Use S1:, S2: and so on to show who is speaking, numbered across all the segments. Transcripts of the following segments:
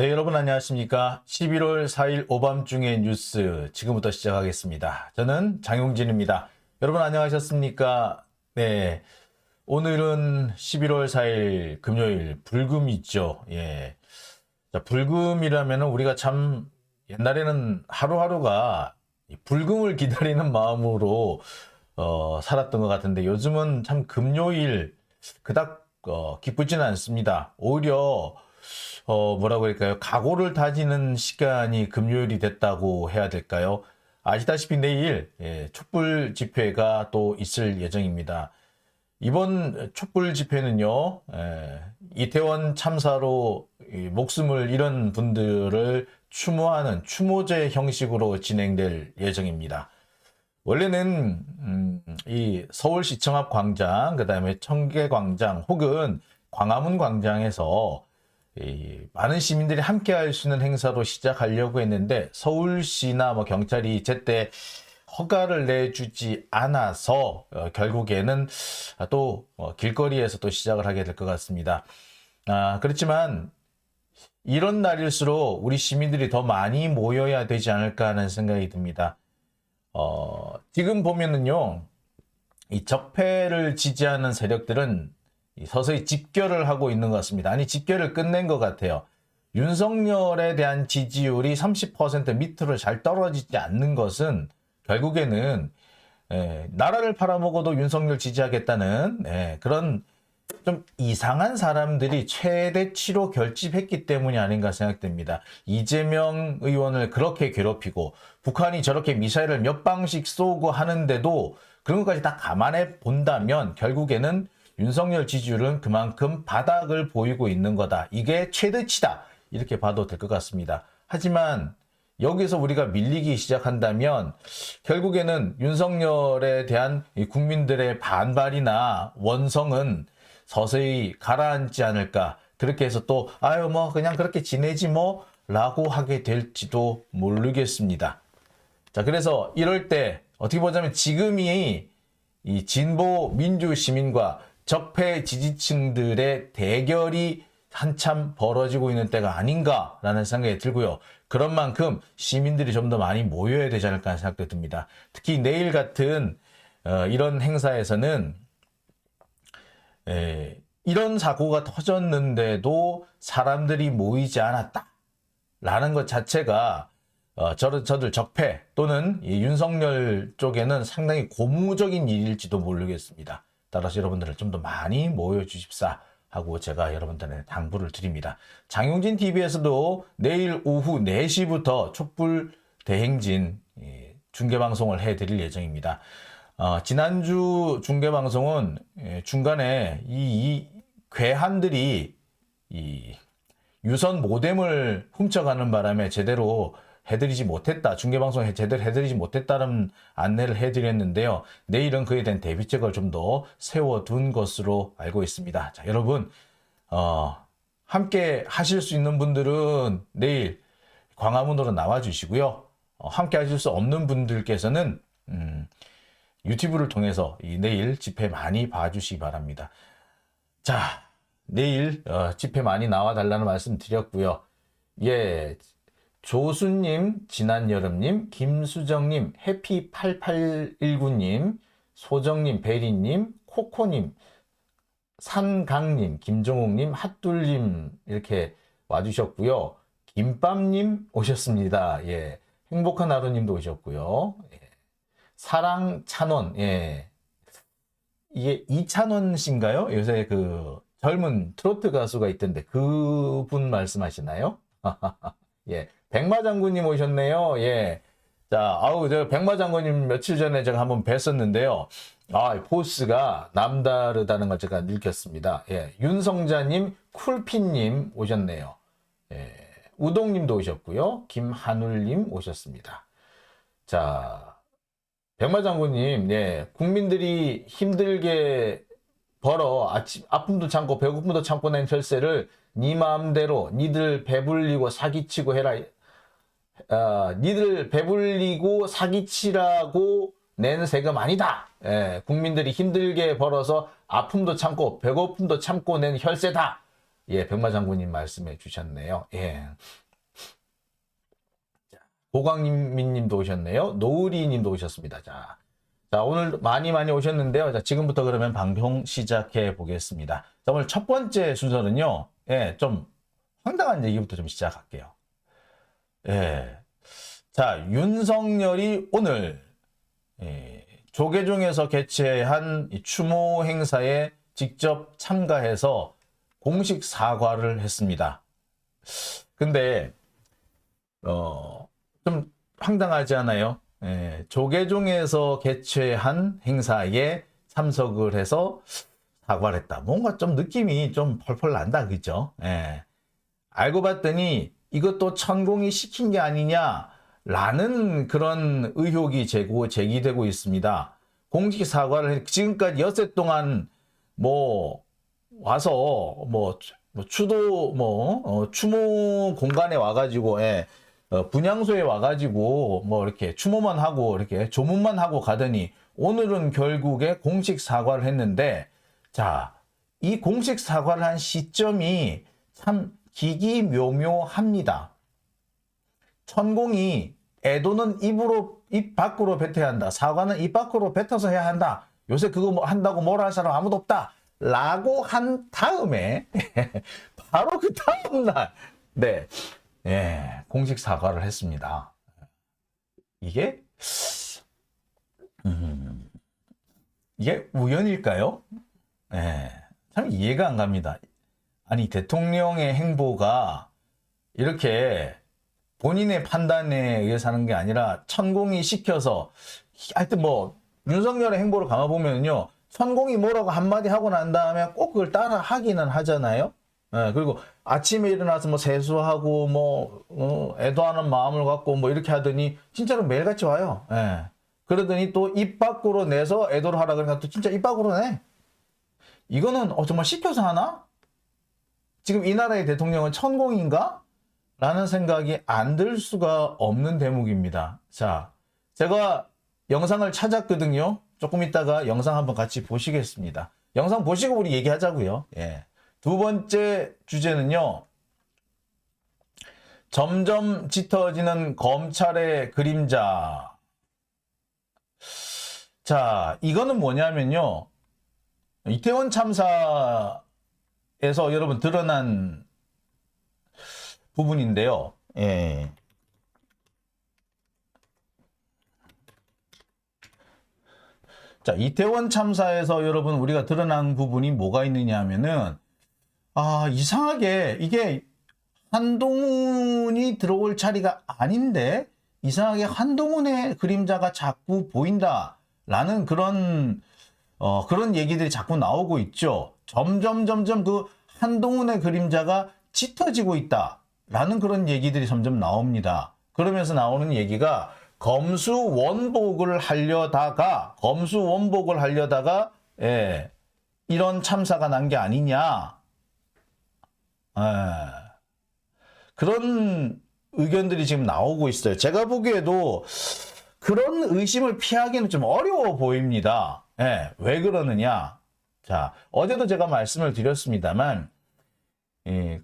S1: 네, 여러분 안녕하십니까? 11월 4일 오밤중의 뉴스 지금부터 시작하겠습니다. 저는 장용진입니다. 여러분 안녕하셨습니까? 네, 오늘은 11월 4일 금요일 불금 있죠. 예. 자, 불금이라면 우리가 참 옛날에는 하루하루가 이 불금을 기다리는 마음으로 살았던 것 같은데 요즘은 참 금요일 그닥 기쁘지는 않습니다. 오히려 뭐라고 할까요? 각오를 다지는 시간이 금요일이 됐다고 해야 될까요? 아시다시피 내일 촛불 집회가 또 있을 예정입니다. 이번 촛불 집회는요, 이태원 참사로 목숨을 잃은 분들을 추모하는 추모제 형식으로 진행될 예정입니다. 원래는 이 서울시청 앞 광장, 그 다음에 청계광장 혹은 광화문 광장에서 많은 시민들이 함께 할 수 있는 행사로 시작하려고 했는데 서울시나 뭐 경찰이 제때 허가를 내주지 않아서 결국에는 또 길거리에서 또 시작을 하게 될 것 같습니다. 그렇지만 이런 날일수록 우리 시민들이 더 많이 모여야 되지 않을까 하는 생각이 듭니다. 지금 보면은요, 이 적폐를 지지하는 세력들은 서서히 집결을 하고 있는 것 같습니다. 아니, 집결을 끝낸 것 같아요. 윤석열에 대한 지지율이 30% 밑으로 잘 떨어지지 않는 것은 결국에는 나라를 팔아먹어도 윤석열 지지하겠다는 그런 좀 이상한 사람들이 최대치로 결집했기 때문이 아닌가 생각됩니다. 이재명 의원을 그렇게 괴롭히고 북한이 저렇게 미사일을 몇 방씩 쏘고 하는데도 그런 것까지 다 감안해 본다면 결국에는 윤석열 지지율은 그만큼 바닥을 보이고 있는 거다. 이게 최대치다. 이렇게 봐도 될 것 같습니다. 하지만 여기서 우리가 밀리기 시작한다면 결국에는 윤석열에 대한 국민들의 반발이나 원성은 서서히 가라앉지 않을까. 그렇게 해서 또 아유 뭐 그냥 그렇게 지내지 뭐 라고 하게 될지도 모르겠습니다. 자, 그래서 이럴 때 어떻게 보자면 지금이 이 진보 민주 시민과 적폐 지지층들의 대결이 한참 벌어지고 있는 때가 아닌가라는 생각이 들고요. 그런 만큼 시민들이 좀 더 많이 모여야 되지 않을까 하는 생각도 듭니다. 특히 내일 같은 이런 행사에서는 이런 사고가 터졌는데도 사람들이 모이지 않았다라는 것 자체가 저들 적폐 또는 이 윤석열 쪽에는 상당히 고무적인 일일지도 모르겠습니다. 따라서 여러분들을 좀 더 많이 모여주십사 하고 제가 여러분들한테 당부를 드립니다. 장용진 TV에서도 내일 오후 4시부터 촛불 대행진 중계방송을 해드릴 예정입니다. 지난주 중계방송은 중간에 이 괴한들이 이 유선 모뎀을 훔쳐가는 바람에 제대로 해드리지 못했다. 중계방송 제대로 해드리지 못했다는 안내를 해드렸는데요. 내일은 그에 대한 대비책을 좀 더 세워둔 것으로 알고 있습니다. 자, 여러분 함께 하실 수 있는 분들은 내일 광화문으로 나와주시고요. 함께 하실 수 없는 분들께서는 유튜브를 통해서 내일 집회 많이 봐주시기 바랍니다. 자, 내일 집회 많이 나와달라는 말씀 드렸고요. 예. 조수님, 지난여름님, 김수정님, 해피8819님, 소정님, 베리님, 코코님, 산강님, 김종욱님, 핫둘님 이렇게 와주셨고요. 김밥님 오셨습니다. 예, 행복한 하루님도 오셨고요. 예. 사랑찬원, 예, 이게 이찬원 씨인가요? 요새 그 젊은 트로트 가수가 있던데 그분 말씀하시나요? 예. 백마장군님 오셨네요. 예. 자, 저 백마장군님 며칠 전에 제가 한번 뵀었는데요. 포스가 남다르다는 걸 제가 느꼈습니다. 예. 윤성자님, 쿨핀님 오셨네요. 예. 우동님도 오셨고요. 김한울님 오셨습니다. 자, 백마장군님, 예. 국민들이 힘들게 벌어 아픔도 참고 배고픔도 참고 낸 혈세를 네 마음대로 니들 배불리고 사기치고 해라. 니들 배불리고 사기치라고 낸 세금 아니다. 국민들이 힘들게 벌어서 아픔도 참고 배고픔도 참고 낸 혈세다. 예, 백마 장군님 말씀해 주셨네요. 예. 고광민 님도 오셨네요. 노을이 님도 오셨습니다. 자, 오늘 많이 오셨는데요. 자, 지금부터 그러면 방송 시작해 보겠습니다. 자, 오늘 첫 번째 순서는요. 예, 좀 황당한 얘기부터 좀 시작할게요. 예. 자, 윤석열이 오늘 조계종에서 개최한 이 추모 행사에 직접 참가해서 공식 사과를 했습니다. 근데 좀 황당하지 않아요? 예, 조계종에서 개최한 행사에 참석을 해서 사과를 했다. 뭔가 좀 느낌이 좀 펄펄 난다, 그죠? 예. 알고 봤더니 이것도 천공이 시킨 게 아니냐라는 그런 의혹이 제기되고 있습니다. 공식 사과를 지금까지 엿새 동안 뭐 와서 추모 공간에 와가지고 분향소에 와가지고 뭐 이렇게 추모만 하고 이렇게 조문만 하고 가더니 오늘은 결국에 공식 사과를 했는데, 자, 이 공식 사과를 한 시점이 참 기기묘묘합니다. 천공이 애도는 입 밖으로 뱉어야 한다. 사과는 입 밖으로 뱉어서 해야 한다. 요새 그거 한다고 뭐라 할 사람 아무도 없다. 라고 한 다음에 바로 그 다음날 네, 예, 공식 사과를 했습니다. 이게 이게 우연일까요? 예, 참 이해가 안 갑니다. 아니, 대통령의 행보가 이렇게 본인의 판단에 의해서 하는 게 아니라 천공이 시켜서, 하여튼 뭐 윤석열의 행보를 감아보면요, 천공이 뭐라고 한마디 하고 난 다음에 꼭 그걸 따라 하기는 하잖아요. 예, 그리고 아침에 일어나서 뭐 세수하고 애도하는 마음을 갖고 뭐 이렇게 하더니 진짜로 매일같이 와요. 예. 그러더니 또 입 밖으로 내서 애도를 하라 그러니까 또 진짜 입 밖으로 내. 이거는 정말 시켜서 하나? 지금 이 나라의 대통령은 천공인가? 라는 생각이 안 들 수가 없는 대목입니다. 자, 제가 영상을 찾았거든요. 조금 있다가 영상 한번 같이 보시겠습니다. 영상 보시고 우리 얘기하자고요. 예. 두 번째 주제는요. 점점 짙어지는 검찰의 그림자. 자, 이거는 뭐냐면요. 이태원 참사에서 여러분 드러난 부분인데요. 예. 자, 이태원 참사에서 여러분 우리가 드러난 부분이 뭐가 있느냐 하면은, 이상하게 이게 한동훈이 들어올 자리가 아닌데 이상하게 한동훈의 그림자가 자꾸 보인다라는 그런 얘기들이 자꾸 나오고 있죠. 점점 그 한동훈의 그림자가 짙어지고 있다라는 그런 얘기들이 점점 나옵니다. 그러면서 나오는 얘기가 검수원복을 하려다가 이런 참사가 난 게 아니냐. 그런 의견들이 지금 나오고 있어요. 제가 보기에도 그런 의심을 피하기는 좀 어려워 보입니다. 왜 그러느냐. 자, 어제도 제가 말씀을 드렸습니다만,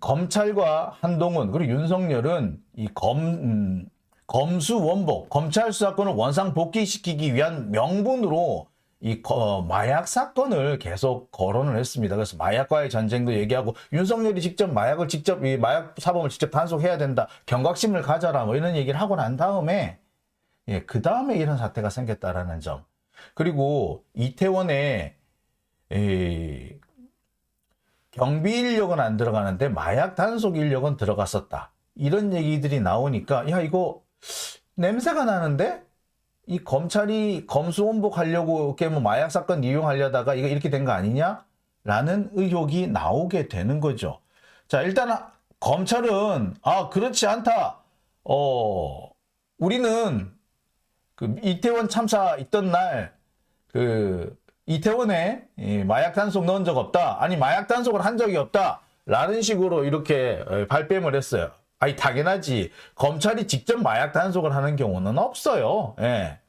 S1: 검찰과 한동훈 그리고 윤석열은 이 검수원복, 검찰 수사권을 원상 복귀시키기 위한 명분으로 이 마약 사건을 계속 거론을 했습니다. 그래서 마약과의 전쟁도 얘기하고 윤석열이 직접 이 마약 사범을 직접 단속해야 된다. 경각심을 가져라. 뭐 이런 얘기를 하고 난 다음에 그 다음에 이런 사태가 생겼다라는 점. 그리고 이태원에 경비 인력은 안 들어가는데 마약 단속 인력은 들어갔었다. 이런 얘기들이 나오니까 야, 이거 냄새가 나는데? 이 검찰이 검수원복 하려고 이렇게 뭐 마약 사건 이용하려다가 이거 이렇게 된 거 아니냐? 라는 의혹이 나오게 되는 거죠. 자, 일단 검찰은 그렇지 않다. 우리는 그 이태원 참사 있던 날 이태원에 마약 단속 넣은 적 없다. 아니, 마약 단속을 한 적이 없다. 라는 식으로 이렇게 발뺌을 했어요. 아니, 당연하지. 검찰이 직접 마약 단속을 하는 경우는 없어요. 예.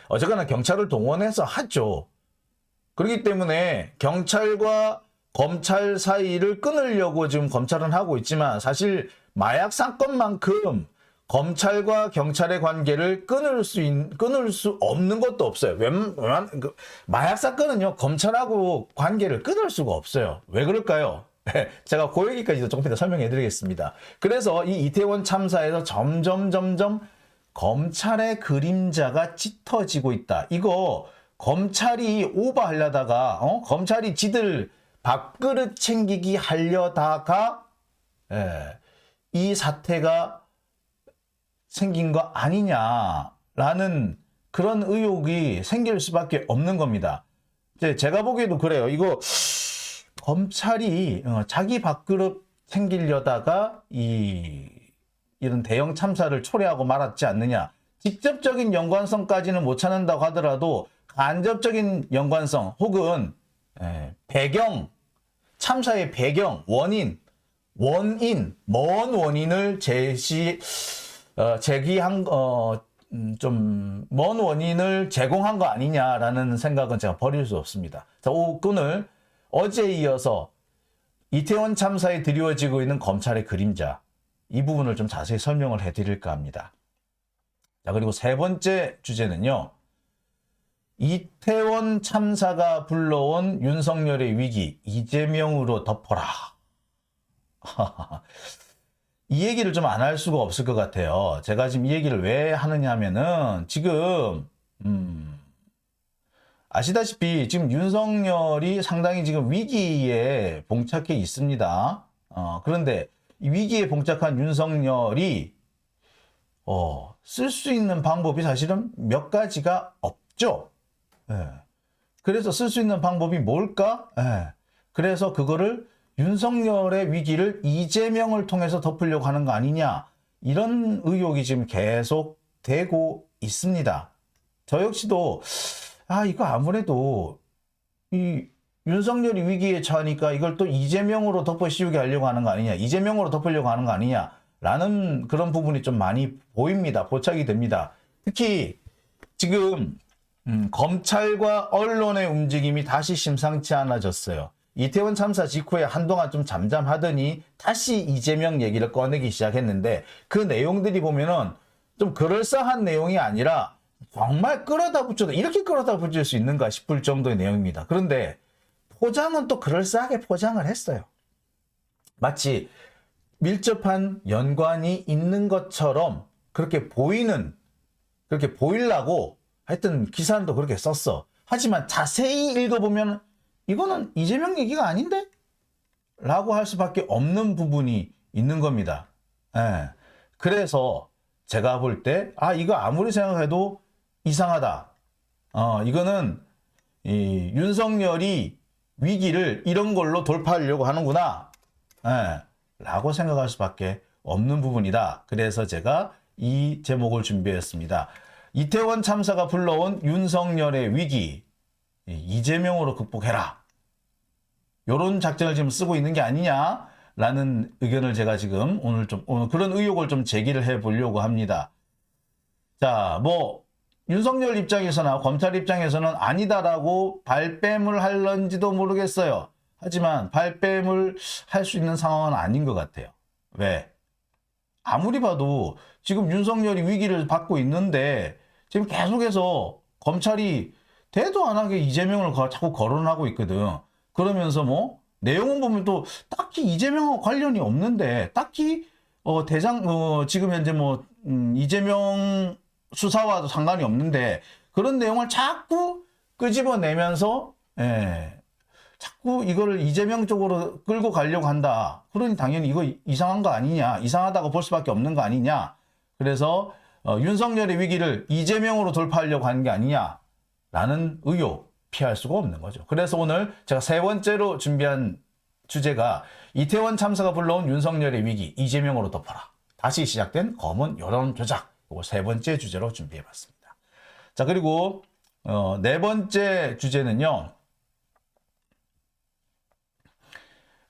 S1: 어쨌거나 경찰을 동원해서 하죠. 그렇기 때문에 경찰과 검찰 사이를 끊으려고 지금 검찰은 하고 있지만 사실 마약 사건만큼 검찰과 경찰의 관계를 끊을 수 없는 것도 없어요. 마약 사건은요, 검찰하고 관계를 끊을 수가 없어요. 왜 그럴까요? 제가 그 얘기까지도 조금 이따 설명해 드리겠습니다. 그래서 이 이태원 참사에서 점점 검찰의 그림자가 짙어지고 있다. 이거 검찰이 오버하려다가 검찰이 지들 밥그릇 챙기기 하려다가 이 사태가 생긴 거 아니냐라는 그런 의혹이 생길 수밖에 없는 겁니다. 제가 보기에도 그래요. 이거 검찰이 자기 밥그릇 챙기려다가 이런 대형 참사를 초래하고 말았지 않느냐. 직접적인 연관성까지는 못 찾는다고 하더라도 간접적인 연관성 혹은 배경, 참사의 배경, 원인, 먼 원인을 좀 먼 원인을 제공한 거 아니냐라는 생각은 제가 버릴 수 없습니다. 자, 오늘 어제에 이어서 이태원 참사에 드리워지고 있는 검찰의 그림자, 이 부분을 좀 자세히 설명을 해드릴까 합니다. 자, 그리고 세 번째 주제는요. 이태원 참사가 불러온 윤석열의 위기, 이재명으로 덮어라. 이 얘기를 좀 안 할 수가 없을 것 같아요. 제가 지금 이 얘기를 왜 하느냐 하면은 지금 아시다시피 지금 윤석열이 상당히 지금 위기에 봉착해 있습니다. 그런데 이 위기에 봉착한 윤석열이 쓸 수 있는 방법이 사실은 몇 가지가 없죠. 그래서 쓸 수 있는 방법이 뭘까? 그래서 그거를 윤석열의 위기를 이재명을 통해서 덮으려고 하는 거 아니냐, 이런 의혹이 지금 계속 되고 있습니다. 저 역시도 이거 아무래도 이 윤석열이 위기에 처하니까 이걸 또 이재명으로 덮어 씌우게 하려고 하는 거 아니냐, 이재명으로 덮으려고 하는 거 아니냐라는 그런 부분이 좀 많이 보입니다. 포착이 됩니다. 특히 지금 검찰과 언론의 움직임이 다시 심상치 않아졌어요. 이태원 참사 직후에 한동안 좀 잠잠하더니 다시 이재명 얘기를 꺼내기 시작했는데, 그 내용들이 보면은 좀 그럴싸한 내용이 아니라 정말 끌어다 붙여도 이렇게 끌어다 붙일 수 있는가 싶을 정도의 내용입니다. 그런데 포장은 또 그럴싸하게 포장을 했어요. 마치 밀접한 연관이 있는 것처럼 그렇게 보이려고 하여튼 기사도 그렇게 썼어. 하지만 자세히 읽어보면 이거는 이재명 얘기가 아닌데? 라고 할 수밖에 없는 부분이 있는 겁니다. 그래서 제가 볼 때 이거 아무리 생각해도 이상하다. 이거는 윤석열이 위기를 이런 걸로 돌파하려고 하는구나. 라고 생각할 수밖에 없는 부분이다. 그래서 제가 이 제목을 준비했습니다. 이태원 참사가 불러온 윤석열의 위기, 이재명으로 극복해라. 요런 작전을 지금 쓰고 있는 게 아니냐라는 의견을 제가 지금 오늘 그런 의혹을 좀 제기를 해 보려고 합니다. 자, 윤석열 입장에서나 검찰 입장에서는 아니다라고 발뺌을 할런지도 모르겠어요. 하지만 발뺌을 할 수 있는 상황은 아닌 것 같아요. 왜? 아무리 봐도 지금 윤석열이 위기를 받고 있는데 지금 계속해서 검찰이 대도 안 하게 이재명을 자꾸 거론하고 있거든. 그러면서 내용은 보면 또 딱히 이재명하고 관련이 없는데, 딱히 지금 현재 이재명 수사와도 상관이 없는데 그런 내용을 자꾸 끄집어내면서 자꾸 이거를 이재명 쪽으로 끌고 가려고 한다. 그러니 당연히 이거 이상한 거 아니냐, 이상하다고 볼 수밖에 없는 거 아니냐. 그래서 윤석열의 위기를 이재명으로 돌파하려고 하는 게 아니냐라는 의혹, 피할 수가 없는 거죠. 그래서 오늘 제가 세 번째로 준비한 주제가 이태원 참사가 불러온 윤석열의 위기, 이재명으로 덮어라. 다시 시작된 검은 여론 조작. 이거 세 번째 주제로 준비해봤습니다. 자, 그리고 네 번째 주제는요.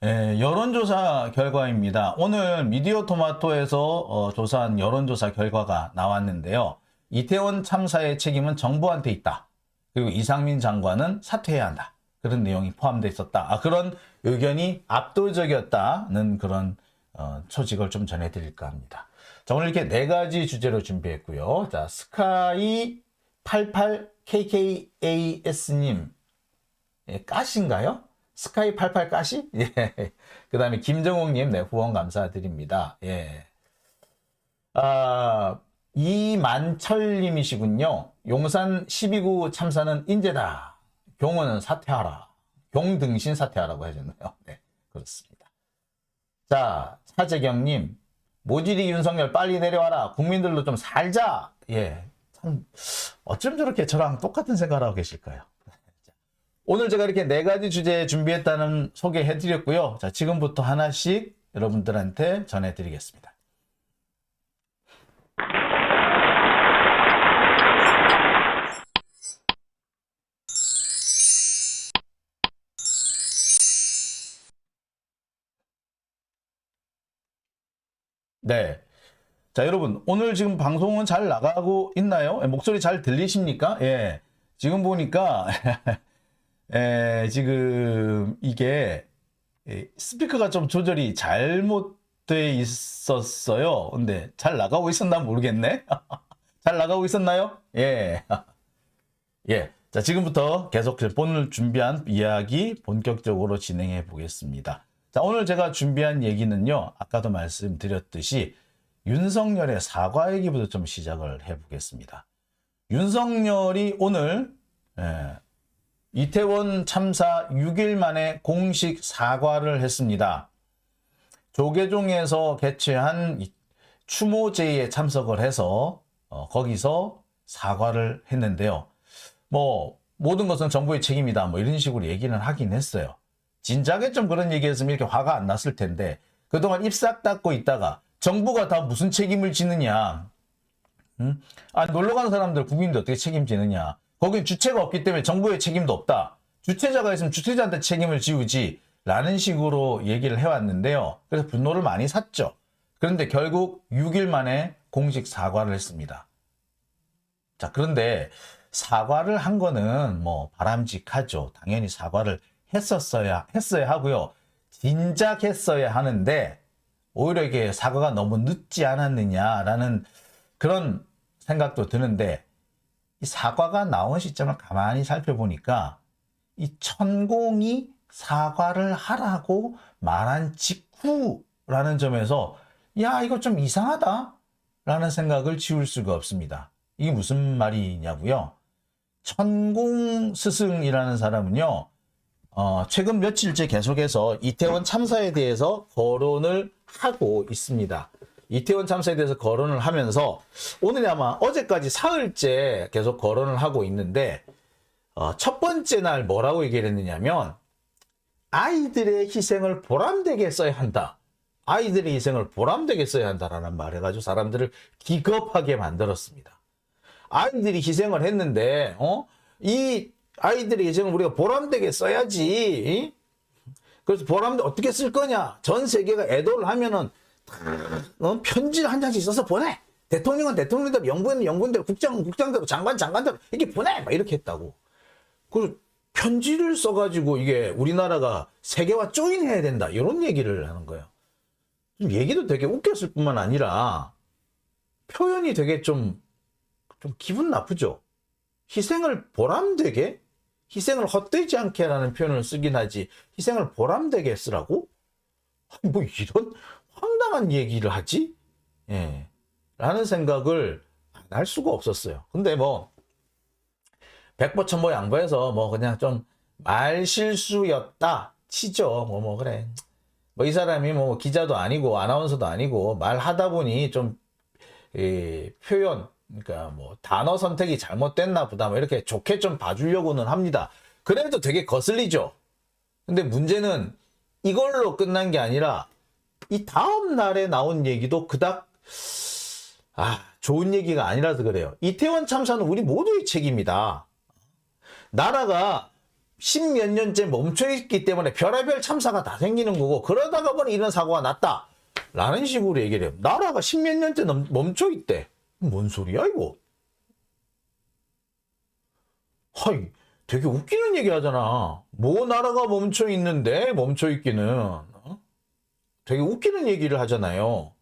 S1: 여론조사 결과입니다. 오늘 미디어 토마토에서 조사한 여론조사 결과가 나왔는데요. 이태원 참사의 책임은 정부한테 있다. 그리고 이상민 장관은 사퇴해야 한다. 그런 내용이 포함되어 있었다. 그런 의견이 압도적이었다는 그런 소식을 좀 전해드릴까 합니다. 자, 오늘 이렇게 네 가지 주제로 준비했고요. 자, 스카이 88KKAS님 까신가요? 스카이 88 까시? 예. 그 다음에 김정옥님, 네, 후원 감사드립니다. 예. 이만철님이시군요. 용산 12구 참사는 인재다. 경호는 사퇴하라. 경등신 사퇴하라고 하셨네요. 네, 그렇습니다. 자, 차재경님, 모질이 윤석열 빨리 내려와라. 국민들로 좀 살자. 예, 참 어쩜 저렇게 저랑 똑같은 생각을 하고 계실까요? 오늘 제가 이렇게 네 가지 주제 준비했다는 소개해드렸고요. 자, 지금부터 하나씩 여러분들한테 전해드리겠습니다. 네. 자, 여러분, 오늘 지금 방송은 잘 나가고 있나요? 목소리 잘 들리십니까? 예. 지금 보니까, 지금 이게 스피커가 좀 조절이 잘못돼 있었어요. 근데 잘 나가고 있었나 모르겠네. 잘 나가고 있었나요? 예. 예. 자, 지금부터 계속 오늘 준비한 이야기 본격적으로 진행해 보겠습니다. 자, 오늘 제가 준비한 얘기는요, 아까도 말씀드렸듯이 윤석열의 사과 얘기부터 좀 시작을 해 보겠습니다. 윤석열이 오늘 이태원 참사 6일 만에 공식 사과를 했습니다. 조계종에서 개최한 추모제의에 참석을 해서 거기서 사과를 했는데요. 뭐 모든 것은 정부의 책임이다, 뭐 이런 식으로 얘기는 하긴 했어요. 진작에 좀 그런 얘기했으면 이렇게 화가 안 났을 텐데 그동안 입싹 닫고 있다가 정부가 다 무슨 책임을 지느냐, 놀러 가는 사람들, 국민들 어떻게 책임지느냐, 거긴 주체가 없기 때문에 정부의 책임도 없다, 주체자가 있으면 주체자한테 책임을 지우지 라는 식으로 얘기를 해왔는데요. 그래서 분노를 많이 샀죠. 그런데 결국 6일 만에 공식 사과를 했습니다. 자, 그런데 사과를 한 거는 뭐 바람직하죠. 당연히 사과를 했어야 하고요. 진작 했어야 하는데 오히려 이게 사과가 너무 늦지 않았느냐라는 그런 생각도 드는데, 이 사과가 나온 시점을 가만히 살펴보니까 이 천공이 사과를 하라고 말한 직후라는 점에서 야, 이거 좀 이상하다 라는 생각을 지울 수가 없습니다. 이게 무슨 말이냐고요? 천공 스승이라는 사람은요, 최근 며칠째 계속해서 이태원 참사에 대해서 거론을 하고 있습니다. 이태원 참사에 대해서 거론을 하면서 오늘이 아마 어제까지 사흘째 계속 거론을 하고 있는데, 첫 번째 날 뭐라고 얘기를 했느냐면 아이들의 희생을 보람되게 써야 한다. 아이들의 희생을 보람되게 써야 한다라는 말을 해가지고 사람들을 기겁하게 만들었습니다. 아이들이 희생을 했는데 이 아이들의 희생을 우리가 보람되게 써야지. 그래서 보람되게 어떻게 쓸 거냐. 전 세계가 애도를 하면은 편지를 한 장씩 써서 보내. 대통령은 대통령대로, 영부인은 영부인대로, 국장은 국장대로, 장관 장관대로 이렇게 보내. 막 이렇게 했다고. 그 편지를 써가지고 이게 우리나라가 세계와 조인해야 된다, 이런 얘기를 하는 거예요. 좀 얘기도 되게 웃겼을 뿐만 아니라 표현이 되게 좀 기분 나쁘죠. 희생을 보람되게, 희생을 헛되지 않게 라는 표현을 쓰긴 하지 희생을 보람되게 쓰라고? 뭐 이런 황당한 얘기를 하지? 예, 라는 생각을 안 할 수가 없었어요. 근데 뭐 백보천보 양보해서 뭐 그냥 좀 말실수였다 치죠. 뭐 그래. 뭐 이 사람이 뭐 기자도 아니고 아나운서도 아니고 말하다 보니 좀 표현, 그러니까 뭐 단어 선택이 잘못됐나 보다, 뭐 이렇게 좋게 좀 봐주려고는 합니다. 그래도 되게 거슬리죠. 근데 문제는 이걸로 끝난 게 아니라 이 다음 날에 나온 얘기도 그닥 좋은 얘기가 아니라서 그래요. 이태원 참사는 우리 모두의 책임이다. 나라가 십몇 년째 멈춰있기 때문에 별의별 참사가 다 생기는 거고, 그러다가 보니 이런 사고가 났다 라는 식으로 얘기를 해요. 나라가 십몇 년째 멈춰있대. 뭔 소리야 이거? 하이, 되게 웃기는 얘기 하잖아. 뭐 나라가 멈춰 있는데 멈춰 있기는. 되게 웃기는 얘기를 하잖아요.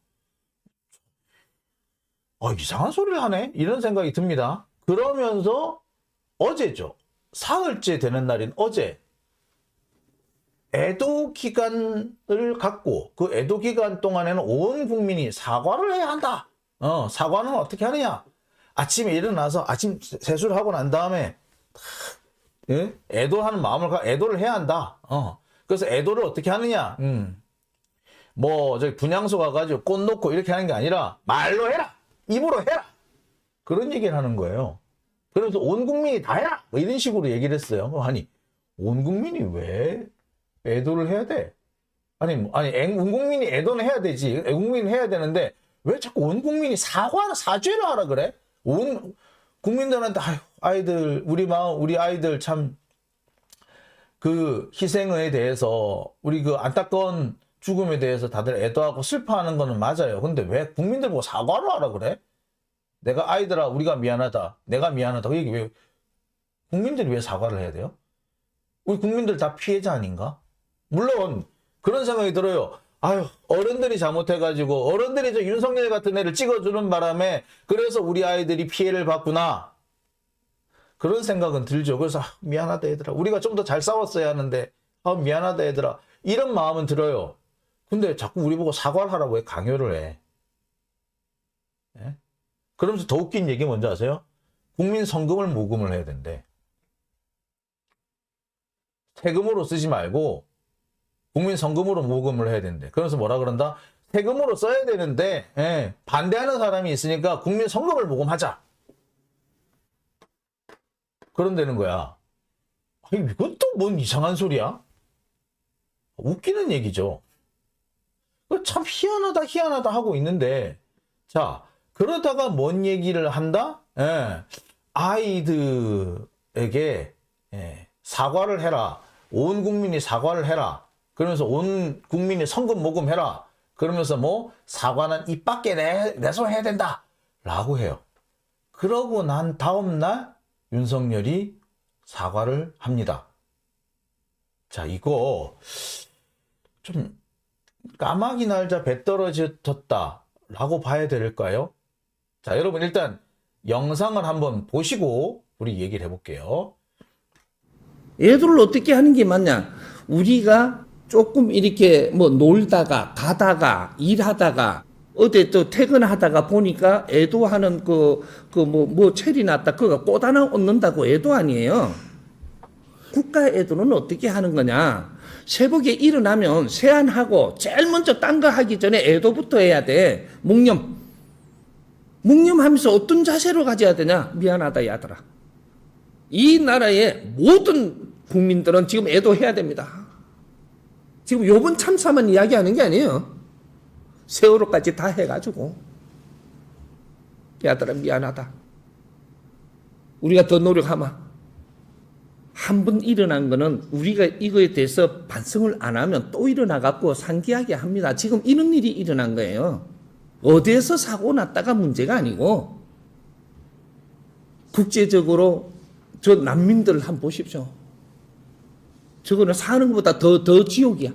S1: 이상한 소리를 하네? 이런 생각이 듭니다. 그러면서 어제죠. 사흘째 되는 날인 어제 애도 기간을 갖고 그 애도 기간 동안에는 온 국민이 사과를 해야 한다. 사과는 어떻게 하느냐? 아침에 일어나서 아침 세수를 하고 난 다음에 애도하는 마음을 애도를 해야 한다. 그래서 애도를 어떻게 하느냐? 저기 분향소 가가지고 꽃 놓고 이렇게 하는 게 아니라 말로 해라. 입으로 해라. 그런 얘기를 하는 거예요. 그래서 온 국민이 다 해라. 뭐 이런 식으로 얘기를 했어요. 아니, 온 국민이 왜 애도를 해야 돼? 온 국민이 애도는 해야 되지. 온 국민은 해야 되는데 왜 자꾸 온 국민이 사죄를 하라 그래? 온 국민들한테 아이들 우리 아이들 참 그 희생에 대해서 우리 그 안타까운 죽음에 대해서 다들 애도하고 슬퍼하는 거는 맞아요. 근데 왜 국민들 보고 사과를 하라 그래? 내가 아이들아 우리가 미안하다. 내가 미안하다. 이게 왜 국민들이 왜 사과를 해야 돼요? 우리 국민들 다 피해자 아닌가? 물론 그런 생각이 들어요. 어른들이 잘못해가지고 어른들이 저 윤석열 같은 애를 찍어주는 바람에 그래서 우리 아이들이 피해를 받구나. 그런 생각은 들죠. 그래서 미안하다 얘들아. 우리가 좀 더 잘 싸웠어야 하는데 미안하다 얘들아. 이런 마음은 들어요. 근데 자꾸 우리 보고 사과를 하라고 왜 강요를 해? 예? 그러면서 더 웃긴 얘기 뭔지 아세요? 국민 성금을 모금을 해야 된대. 세금으로 쓰지 말고 국민 성금으로 모금을 해야 된대. 그래서 뭐라 그런다? 세금으로 써야 되는데 반대하는 사람이 있으니까 국민 성금을 모금하자. 그런다는 거야. 이건 또 뭔 이상한 소리야? 웃기는 얘기죠. 참 희한하다 하고 있는데, 자, 그러다가 뭔 얘기를 한다? 아이들에게 사과를 해라. 온 국민이 사과를 해라. 그러면서 온 국민이 성금 모금해라. 그러면서 사과는 입 밖에 내서 해야 된다. 라고 해요. 그러고 난 다음 날 윤석열이 사과를 합니다. 자, 이거 좀 까마귀 날자 배 떨어졌다 라고 봐야 될까요? 자, 여러분 일단 영상을 한번 보시고 우리 얘기를 해볼게요.
S2: 애들을 어떻게 하는 게 맞냐? 우리가 조금 이렇게 놀다가 가다가 일하다가 어디 또 퇴근하다가 보니까 애도하는 체리 났다. 그거 꽃 하나 얻는다고 애도 아니에요. 국가 애도는 어떻게 하는 거냐? 새벽에 일어나면 세안하고 제일 먼저 딴 거 하기 전에 애도부터 해야 돼. 묵념하면서 어떤 자세로 가져야 되냐? 미안하다 야들아. 이 나라의 모든 국민들은 지금 애도해야 됩니다. 지금 요번 참사만 이야기하는 게 아니에요. 세월호까지 다 해가지고 야들아 미안하다. 우리가 더 노력하마. 한 번 일어난 거는 우리가 이거에 대해서 반성을 안 하면 또 일어나갖고 상기하게 합니다. 지금 이런 일이 일어난 거예요. 어디에서 사고 났다가 문제가 아니고 국제적으로 저 난민들을 한번 보십시오. 저거는 사는 것보다 더 지옥이야.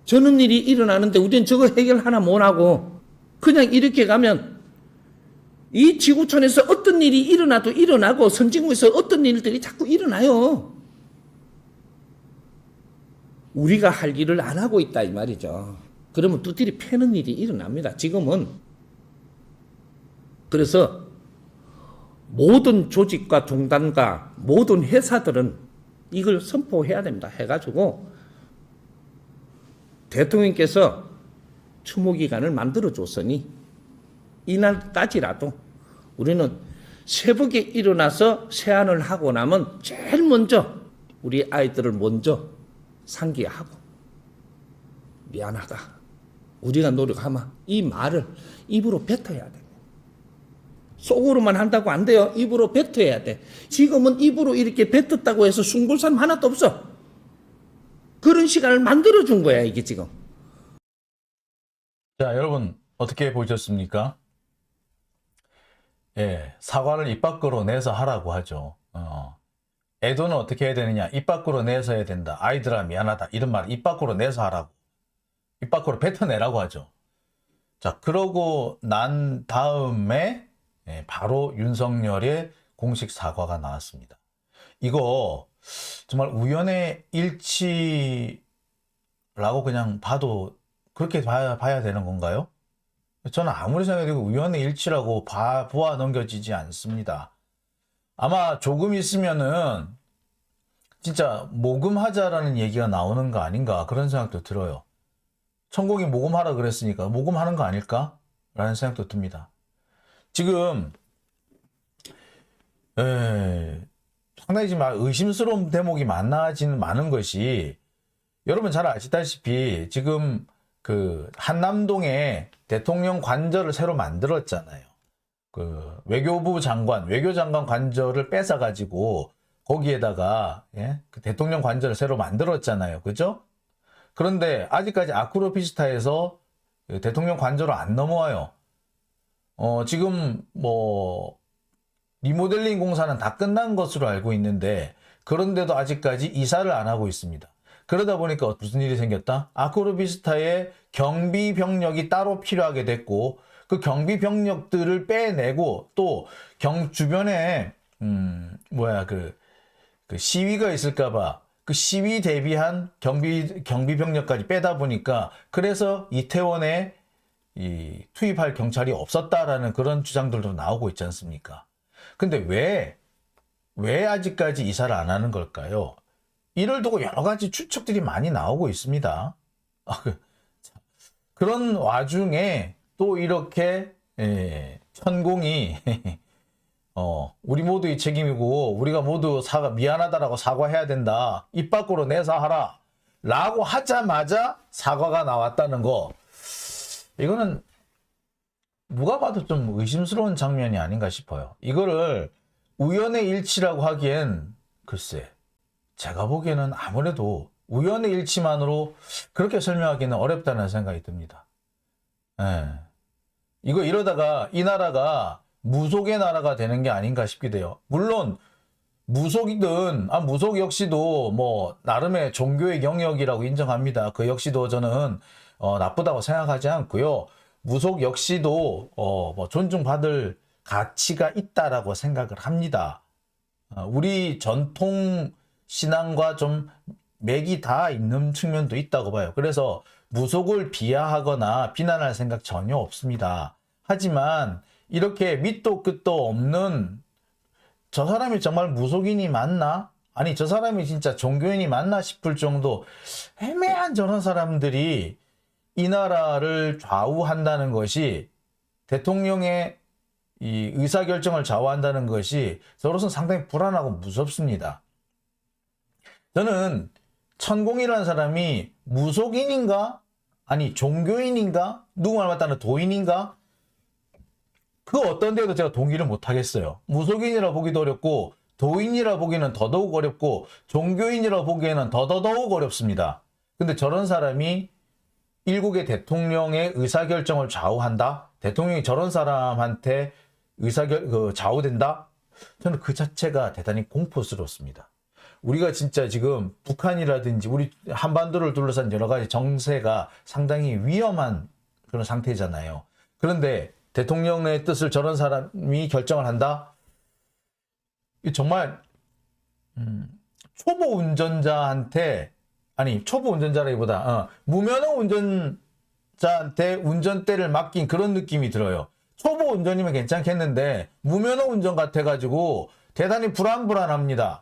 S2: 저런 일이 일어나는데 우리는 저거 해결 하나 못하고 그냥 이렇게 가면 이 지구촌에서 어떤 일이 일어나도 일어나고 선진국에서 어떤 일들이 자꾸 일어나요. 우리가 할 일을 안 하고 있다 이 말이죠. 그러면 두드리 패는 일이 일어납니다. 지금은. 그래서 모든 조직과 종단과 모든 회사들은 이걸 선포해야 됩니다. 해가지고 대통령께서 추모기간을 만들어줬으니 이날까지라도 우리는 새벽에 일어나서 세안을 하고 나면 제일 먼저 우리 아이들을 먼저 상기하고 미안하다. 우리가 노력하마. 이 말을 입으로 뱉어야 돼. 속으로만 한다고 안 돼요. 입으로 뱉어야 돼. 지금은 입으로 이렇게 뱉었다고 해서 숨길 사람 하나도 없어. 그런 시간을 만들어준 거야 이게 지금.
S1: 자, 여러분 어떻게 보셨습니까? 사과를 입 밖으로 내서 하라고 하죠. 애도는 어떻게 해야 되느냐? 입 밖으로 내서 해야 된다. 아이들아 미안하다. 이런 말 입 밖으로 내서 하라고. 입 밖으로 뱉어내라고 하죠. 자, 그러고 난 다음에 바로 윤석열의 공식 사과가 나왔습니다. 이거 정말 우연의 일치라고 그냥 봐도 그렇게 봐야 되는 건가요? 저는 아무리 생각해도 우연의 일치라고 보아 넘겨지지 않습니다. 아마 조금 있으면은 진짜 모금하자라는 얘기가 나오는 거 아닌가 그런 생각도 들어요. 천공이 모금하라 그랬으니까 모금하는 거 아닐까? 라는 생각도 듭니다. 지금 상당히 지금 의심스러운 대목이 많은 것이 여러분 잘 아시다시피 지금 그 한남동에 대통령 관저를 새로 만들었잖아요. 그 외교장관 관저를 뺏어가지고 거기에다가 그 대통령 관저를 새로 만들었잖아요. 그죠? 그런데 아직까지 아크로피스타에서 대통령 관저로 안 넘어와요. 지금 뭐 리모델링 공사는 다 끝난 것으로 알고 있는데 그런데도 아직까지 이사를 안 하고 있습니다. 그러다 보니까 무슨 일이 생겼다? 아크로비스타에 경비 병력이 따로 필요하게 됐고 그 경비 병력들을 빼내고 또 주변에 그 시위가 있을까봐 그 시위 대비한 경비 병력까지 빼다 보니까 그래서 이태원에 투입할 경찰이 없었다라는 그런 주장들도 나오고 있지 않습니까? 근데 왜 아직까지 이사를 안 하는 걸까요? 이를 두고 여러 가지 추측들이 많이 나오고 있습니다. 그런 와중에 또 이렇게 천공이 우리 모두의 책임이고 우리가 모두 미안하다라고 사과해야 된다. 입 밖으로 내서 하라. 라고 하자마자 사과가 나왔다는 거. 이거는 누가 봐도 좀 의심스러운 장면이 아닌가 싶어요. 이거를 우연의 일치라고 하기엔 글쎄 제가 보기에는 아무래도 우연의 일치만으로 그렇게 설명하기는 어렵다는 생각이 듭니다. 이거 이러다가 이 나라가 무속의 나라가 되는 게 아닌가 싶기도 해요. 물론 무속 역시도 뭐 나름의 종교의 영역이라고 인정합니다. 그 역시도 저는 나쁘다고 생각하지 않고요. 무속 역시도 뭐 존중받을 가치가 있다라고 생각을 합니다. 우리 전통 신앙과 좀 맥이 다 있는 측면도 있다고 봐요. 그래서 무속을 비하하거나 비난할 생각 전혀 없습니다. 하지만 이렇게 밑도 끝도 없는 저 사람이 정말 무속인이 맞나? 아니 저 사람이 진짜 종교인이 맞나 싶을 정도 애매한 저런 사람들이 이 나라를 좌우한다는 것이 대통령의 이 의사결정을 좌우한다는 것이 저로서는 상당히 불안하고 무섭습니다. 저는 천공이라는 사람이 무속인인가? 아니 종교인인가? 누구 말 맞다는 도인인가? 그 어떤 데도 제가 동의를 못하겠어요. 무속인이라 보기도 어렵고 도인이라 보기는 더더욱 어렵고 종교인이라 보기에는 더더욱 어렵습니다. 근데 저런 사람이 일국의 대통령의 의사결정을 좌우한다? 대통령이 저런 사람한테 좌우된다? 저는 그 자체가 대단히 공포스럽습니다. 우리가 진짜 지금 북한이라든지 우리 한반도를 둘러싼 여러 가지 정세가 상당히 위험한 그런 상태잖아요. 그런데 대통령의 뜻을 저런 사람이 결정을 한다? 정말 초보 운전자라기보다 무면허 운전자한테 운전대를 맡긴 그런 느낌이 들어요. 초보 운전이면 괜찮겠는데 무면허 운전 같아가지고 대단히 불안합니다.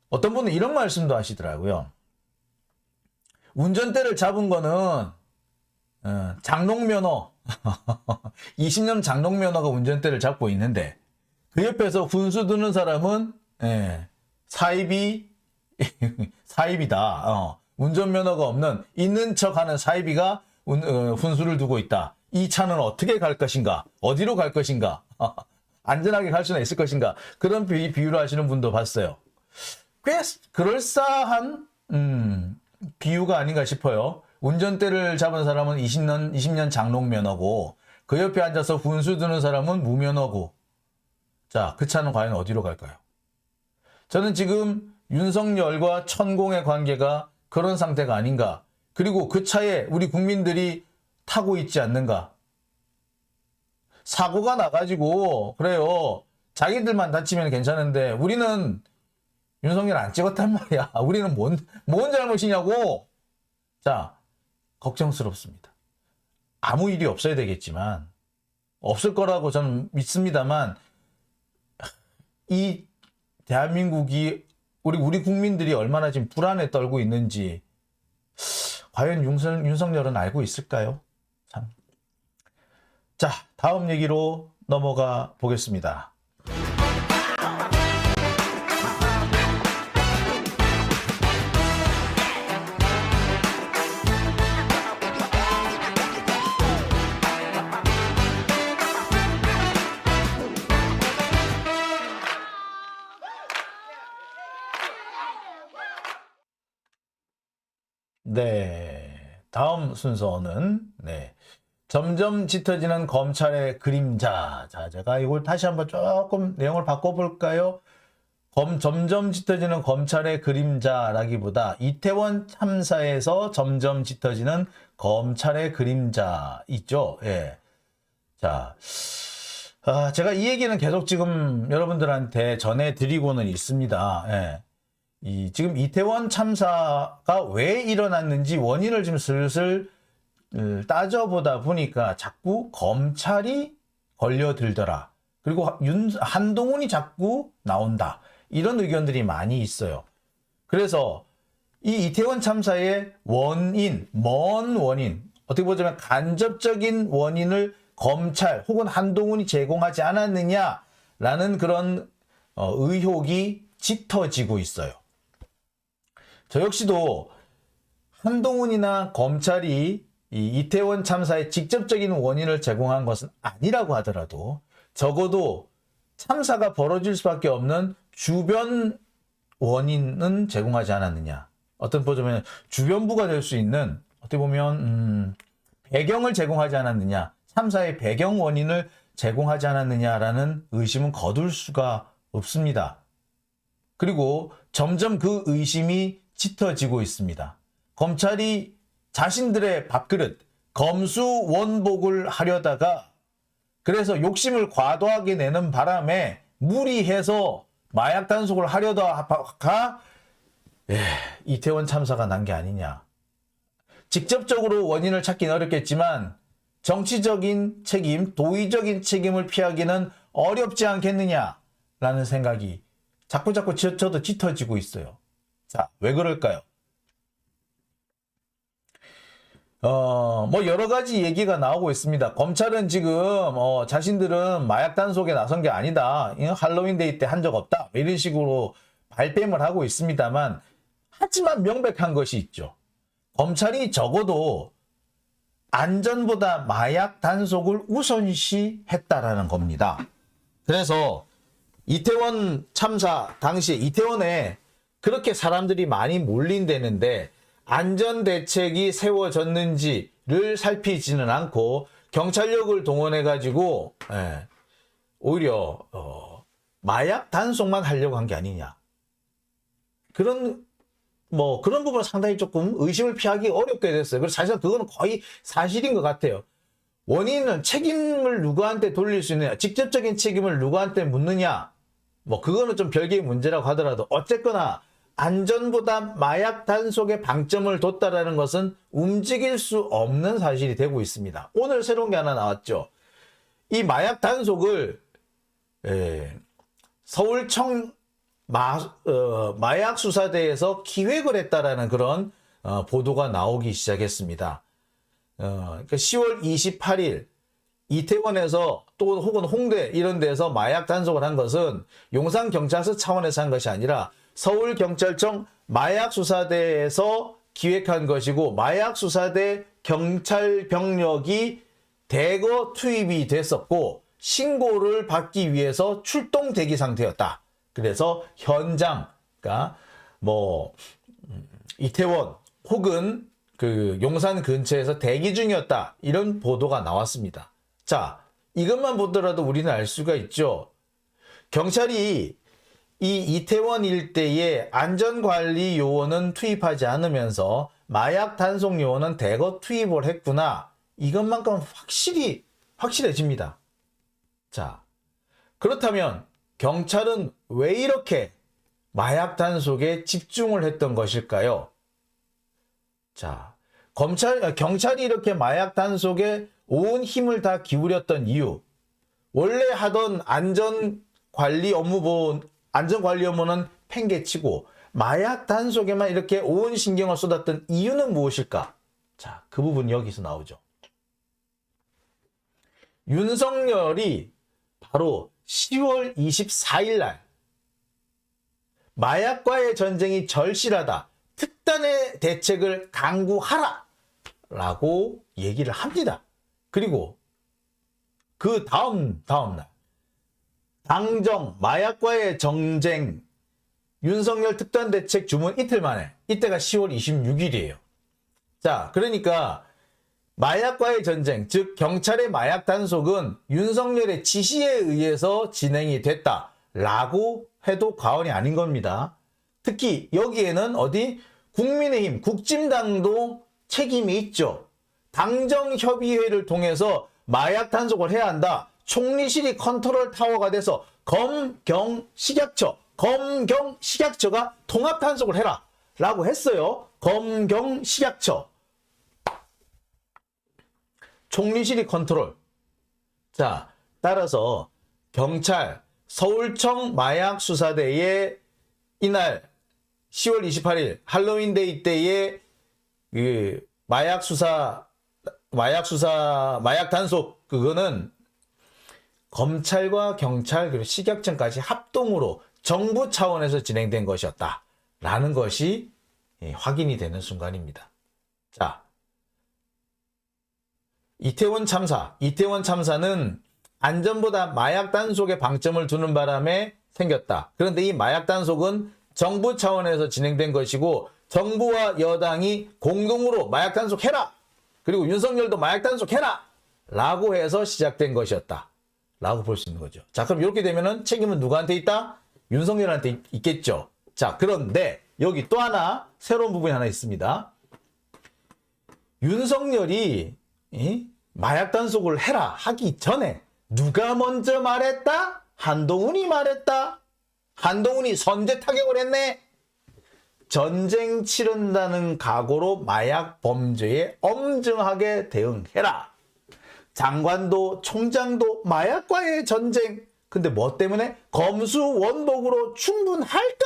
S1: 어떤 분은 이런 말씀도 하시더라고요. 운전대를 잡은 거는 장롱면허 20년 장롱면허가 운전대를 잡고 있는데 그 옆에서 훈수 두는 사람은 사입이다. 운전면허가 없는 있는 척하는 사입이가 훈수를 두고 있다. 이 차는 어떻게 갈 것인가? 어디로 갈 것인가? 안전하게 갈 수는 있을 것인가? 그런 비유를 하시는 분도 봤어요. 꽤 그럴싸한 비유가 아닌가 싶어요. 운전대를 잡은 사람은 20년 장롱 면허고 그 옆에 앉아서 훈수 두는 사람은 무면허고. 자, 그 차는 과연 어디로 갈까요? 저는 지금 윤석열과 천공의 관계가 그런 상태가 아닌가. 그리고 그 차에 우리 국민들이 타고 있지 않는가. 사고가 나가지고 그래요. 자기들만 다치면 괜찮은데 우리는 윤석열 안 찍었단 말이야. 우리는 뭔 잘못이냐고. 자, 걱정스럽습니다. 아무 일이 없어야 되겠지만 없을 거라고 저는 믿습니다만 이 대한민국이 우리 국민들이 얼마나 지금 불안에 떨고 있는지 과연 윤석열은 알고 있을까요? 참. 자, 다음 얘기로 넘어가 보겠습니다. 네, 다음 순서는 점점 짙어지는 검찰의 그림자. 자, 제가 이걸 다시 한번 조금 내용을 바꿔볼까요? 점점 짙어지는 검찰의 그림자라기보다 이태원 참사에서 점점 짙어지는 검찰의 그림자 있죠. 예. 자, 제가 이 얘기는 계속 지금 여러분들한테 전해드리고는 있습니다. 예. 지금 이태원 참사가 왜 일어났는지 원인을 좀 슬슬 따져보다 보니까 자꾸 검찰이 걸려들더라. 그리고 한동훈이 자꾸 나온다. 이런 의견들이 많이 있어요. 그래서 이 이태원 참사의 원인, 어떻게 보자면 간접적인 원인을 검찰 혹은 한동훈이 제공하지 않았느냐라는 그런 의혹이 짙어지고 있어요. 저 역시도 한동훈이나 검찰이 이 이태원 참사의 직접적인 원인을 제공한 것은 아니라고 하더라도 적어도 참사가 벌어질 수밖에 없는 주변 원인은 제공하지 않았느냐. 어떤 보자면 주변부가 될 수 있는 어떻게 보면 배경을 제공하지 않았느냐. 참사의 배경 원인을 제공하지 않았느냐라는 의심은 거둘 수가 없습니다. 그리고 점점 그 의심이 짙어지고 있습니다. 검찰이 자신들의 밥그릇, 검수원복을 하려다가 그래서 욕심을 과도하게 내는 바람에 무리해서 마약 단속을 하려다가 이태원 참사가 난 게 아니냐. 직접적으로 원인을 찾기는 어렵겠지만 정치적인 책임, 도의적인 책임을 피하기는 어렵지 않겠느냐라는 생각이 자꾸 저도 짙어지고 있어요. 자, 왜 그럴까요? 뭐 여러 가지 얘기가 나오고 있습니다. 검찰은 지금 자신들은 마약 단속에 나선 게 아니다. 할로윈 데이 때 한 적 없다. 이런 식으로 발뺌을 하고 있습니다만 하지만 명백한 것이 있죠. 검찰이 적어도 안전보다 마약 단속을 우선시했다라는 겁니다. 그래서 이태원 참사 당시 이태원에 그렇게 사람들이 많이 몰린다는데 안전대책이 세워졌는지를 살피지는 않고 경찰력을 동원해가지고 오히려 마약 단속만 하려고 한 게 아니냐. 그런 부분은 상당히 조금 의심을 피하기 어렵게 됐어요. 그래서 사실은 그거는 거의 사실인 것 같아요. 원인은 책임을 누구한테 돌릴 수 있느냐, 직접적인 책임을 누구한테 묻느냐, 그거는 좀 별개의 문제라고 하더라도 어쨌거나 안전보다 마약 단속에 방점을 뒀다라는 것은 움직일 수 없는 사실이 되고 있습니다. 오늘 새로운 게 하나 나왔죠. 이 마약 단속을 서울청 마약 수사대에서 기획을 했다라는 그런 보도가 나오기 시작했습니다. 그러니까 10월 28일 이태원에서 또 혹은 홍대 이런 데서 마약 단속을 한 것은 용산경찰서 차원에서 한 것이 아니라 서울경찰청 마약수사대에서 기획한 것이고 마약수사대 경찰 병력이 대거 투입이 됐었고 신고를 받기 위해서 출동 대기 상태였다. 그래서 현장, 그러니까 이태원 혹은 그 용산 근처에서 대기 중이었다. 이런 보도가 나왔습니다. 자, 이것만 보더라도 우리는 알 수가 있죠. 경찰이 이 이태원 일대에 안전관리 요원은 투입하지 않으면서 마약 단속 요원은 대거 투입을 했구나. 이것만큼 확실해집니다. 자, 그렇다면 경찰은 왜 이렇게 마약 단속에 집중을 했던 것일까요? 자, 경찰이 이렇게 마약 단속에 온 힘을 다 기울였던 이유. 원래 하던 안전관리 업무는 팽개치고 마약 단속에만 이렇게 온 신경을 쏟았던 이유는 무엇일까? 자, 그 부분 여기서 나오죠. 윤석열이 바로 10월 24일 날 마약과의 전쟁이 절실하다. 특단의 대책을 강구하라. 라고 얘기를 합니다. 그리고 그 다음 날 당정 마약과의 전쟁 윤석열 특단대책 주문 이틀 만에 이때가 10월 26일이에요. 자, 그러니까 마약과의 전쟁, 즉 경찰의 마약 단속은 윤석열의 지시에 의해서 진행이 됐다라고 해도 과언이 아닌 겁니다. 특히 여기에는 국민의힘, 국진당도 책임이 있죠. 당정협의회를 통해서 마약 단속을 해야 한다. 총리실이 컨트롤 타워가 돼서 검경식약처가 통합 단속을 해라 라고 했어요. 검경식약처. 총리실이 컨트롤. 자, 따라서 경찰 서울청 마약수사대에 이날 10월 28일 할로윈데이 때에 그 마약 단속 그거는 검찰과 경찰 그리고 식약청까지 합동으로 정부 차원에서 진행된 것이었다라는 것이 확인이 되는 순간입니다. 자, 이태원 참사는 안전보다 마약 단속에 방점을 두는 바람에 생겼다. 그런데 이 마약 단속은 정부 차원에서 진행된 것이고 정부와 여당이 공동으로 마약 단속해라. 그리고 윤석열도 마약 단속해라. 라고 해서 시작된 것이었다. 라고 볼 수 있는 거죠. 자, 그럼 이렇게 되면은 책임은 누구한테 있다? 윤석열한테 있겠죠. 자, 그런데 여기 또 하나 새로운 부분이 하나 있습니다. 윤석열이 마약 단속을 해라 하기 전에 누가 먼저 말했다? 한동훈이 말했다. 한동훈이 선제 타격을 했네. 전쟁 치른다는 각오로 마약 범죄에 엄정하게 대응해라. 장관도 총장도 마약과의 전쟁. 근데 뭐 때문에? 검수원복으로 충분할까?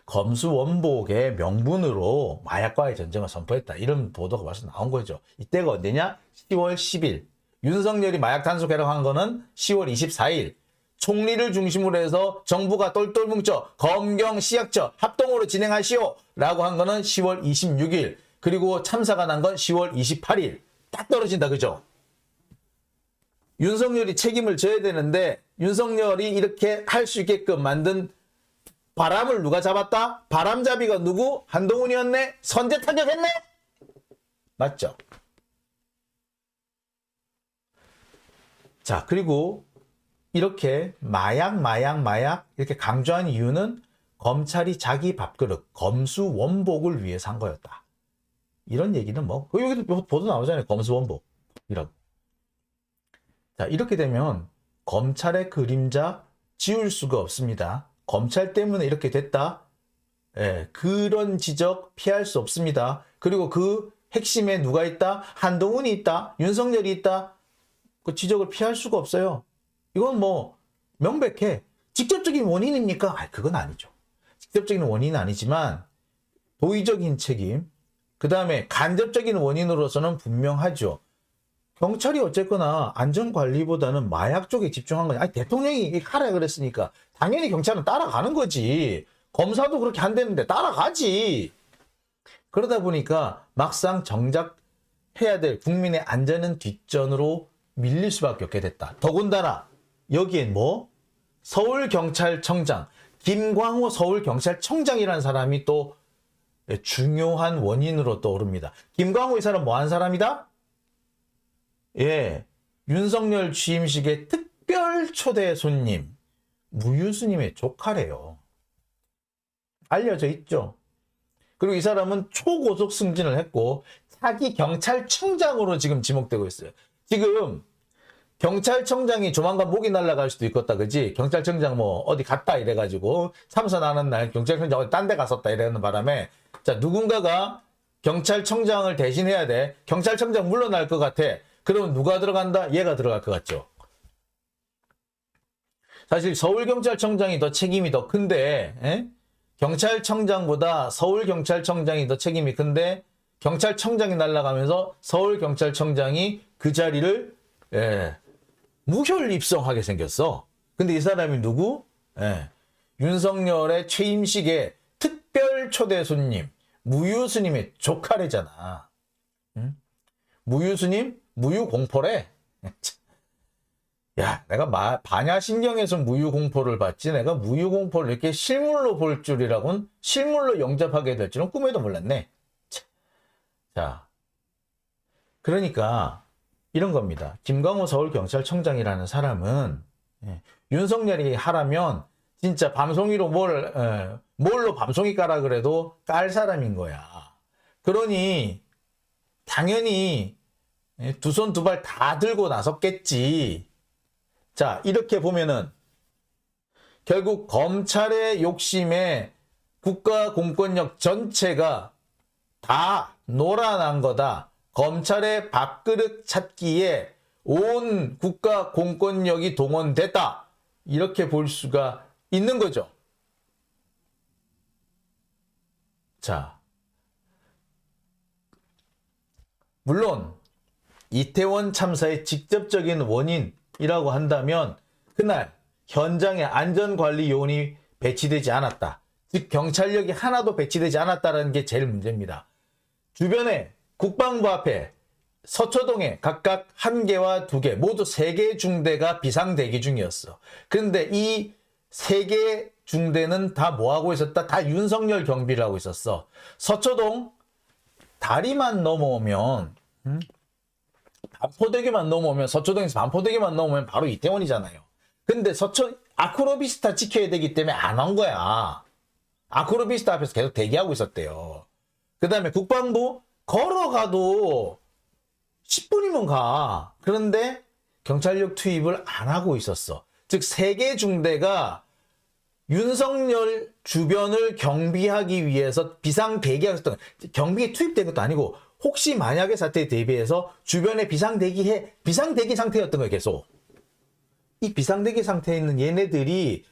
S1: 검수원복의 명분으로 마약과의 전쟁을 선포했다. 이런 보도가 벌써 나온 거죠. 이때가 언제냐? 10월 10일. 윤석열이 마약 단속해라고 한 거는 10월 24일. 총리를 중심으로 해서 정부가 똘똘 뭉쳐 검경 시약처 합동으로 진행하시오 라고 한 거는 10월 26일. 그리고 참사가 난 건 10월 28일. 딱 떨어진다. 그죠? 윤석열이 책임을 져야 되는데 윤석열이 이렇게 할 수 있게끔 만든 바람을 누가 잡았다? 바람잡이가 누구? 한동훈이었네? 선제 타격했네? 맞죠? 자, 그리고 이렇게 마약 이렇게 강조한 이유는 검찰이 자기 밥그릇, 검수원복을 위해서 한 거였다. 이런 얘기는 여기도 보도 나오잖아요. 검수원복이라고. 자, 이렇게 되면 검찰의 그림자 지울 수가 없습니다. 검찰 때문에 이렇게 됐다. 그런 지적 피할 수 없습니다. 그리고 그 핵심에 누가 있다? 한동훈이 있다. 윤석열이 있다. 그 지적을 피할 수가 없어요. 이건 명백해. 직접적인 원인입니까? 그건 아니죠. 직접적인 원인은 아니지만 도의적인 책임, 그 다음에 간접적인 원인으로서는 분명하죠. 경찰이 어쨌거나 안전관리보다는 마약 쪽에 집중한 거냐. 대통령이 하라 그랬으니까 당연히 경찰은 따라가는 거지. 검사도 그렇게 한다는데 따라가지. 그러다 보니까 막상 정작 해야 될 국민의 안전은 뒷전으로 밀릴 수밖에 없게 됐다. 더군다나 여기엔 서울경찰청장, 김광호 서울경찰청장이라는 사람이 또 중요한 원인으로 떠오릅니다. 김광호 이 사람 뭐 한 사람이다? 예, 윤석열 취임식의 특별 초대 손님 무유스님의 조카래요. 알려져 있죠. 그리고 이 사람은 초고속 승진을 했고 차기 경찰청장으로 지금 지목되고 있어요. 지금 경찰청장이 조만간 목이 날아갈 수도 있겠다, 그지? 경찰청장 뭐 어디 갔다 이래가지고 참선하는 날 경찰청장 어디 딴 데 갔었다 이러는 바람에 자, 누군가가 경찰청장을 대신해야 돼. 경찰청장 물러날 것 같아. 그러면 누가 들어간다? 얘가 들어갈 것 같죠. 사실 서울경찰청장이 더 책임이 더 큰데, 에? 경찰청장보다 서울경찰청장이 더 책임이 큰데 경찰청장이 날아가면서 서울경찰청장이 그 자리를 무혈 입성하게 생겼어. 근데 이 사람이 누구? 윤석열의 취임식에 특별 초대 손님 무유스님의 조카래잖아. 응? 무유스님? 무유공포래. 야, 내가 반야신경에서 무유공포를 봤지 내가 무유공포를 이렇게 실물로 볼 줄이라고는 실물로 영접하게 될 줄은 꿈에도 몰랐네. 자, 그러니까 이런 겁니다. 김광호 서울경찰청장이라는 사람은 윤석열이 하라면 진짜 밤송이로 뭘로 밤송이 까라 그래도 깔 사람인 거야. 그러니 당연히 두 손 두 발 다 들고 나섰겠지. 자, 이렇게 보면은 결국 검찰의 욕심에 국가 공권력 전체가 다 놀아난 거다. 검찰의 밥그릇 찾기에 온 국가 공권력이 동원됐다. 이렇게 볼 수가 있는 거죠. 자, 물론 이태원 참사의 직접적인 원인이라고 한다면 그날 현장에 안전관리 요원이 배치되지 않았다. 즉 경찰력이 하나도 배치되지 않았다는 게 제일 문제입니다. 주변에 국방부 앞에 서초동에 각각 1개와 2개 모두 3개 중대가 비상대기 중이었어. 그런데 이 3개 중대는 다 뭐하고 있었다? 다 윤석열 경비를 하고 있었어. 서초동 다리만 넘어오면 반포대교만 넘어오면 서초동에서 반포대교만 넘어오면 바로 이태원이잖아요. 근데 아크로비스타 지켜야 되기 때문에 안 한 거야. 아크로비스타 앞에서 계속 대기하고 있었대요. 그 다음에 국방부 걸어가도 10분이면 가. 그런데 경찰력 투입을 안 하고 있었어. 즉 3개 중대가 윤석열 주변을 경비하기 위해서 비상 대기하고 있었던 경비에 투입된 것도 아니고 혹시 만약의 사태에 대비해서 주변에 비상대기 상태였던 거예요, 계속. 이 비상대기 상태에 있는 얘네들이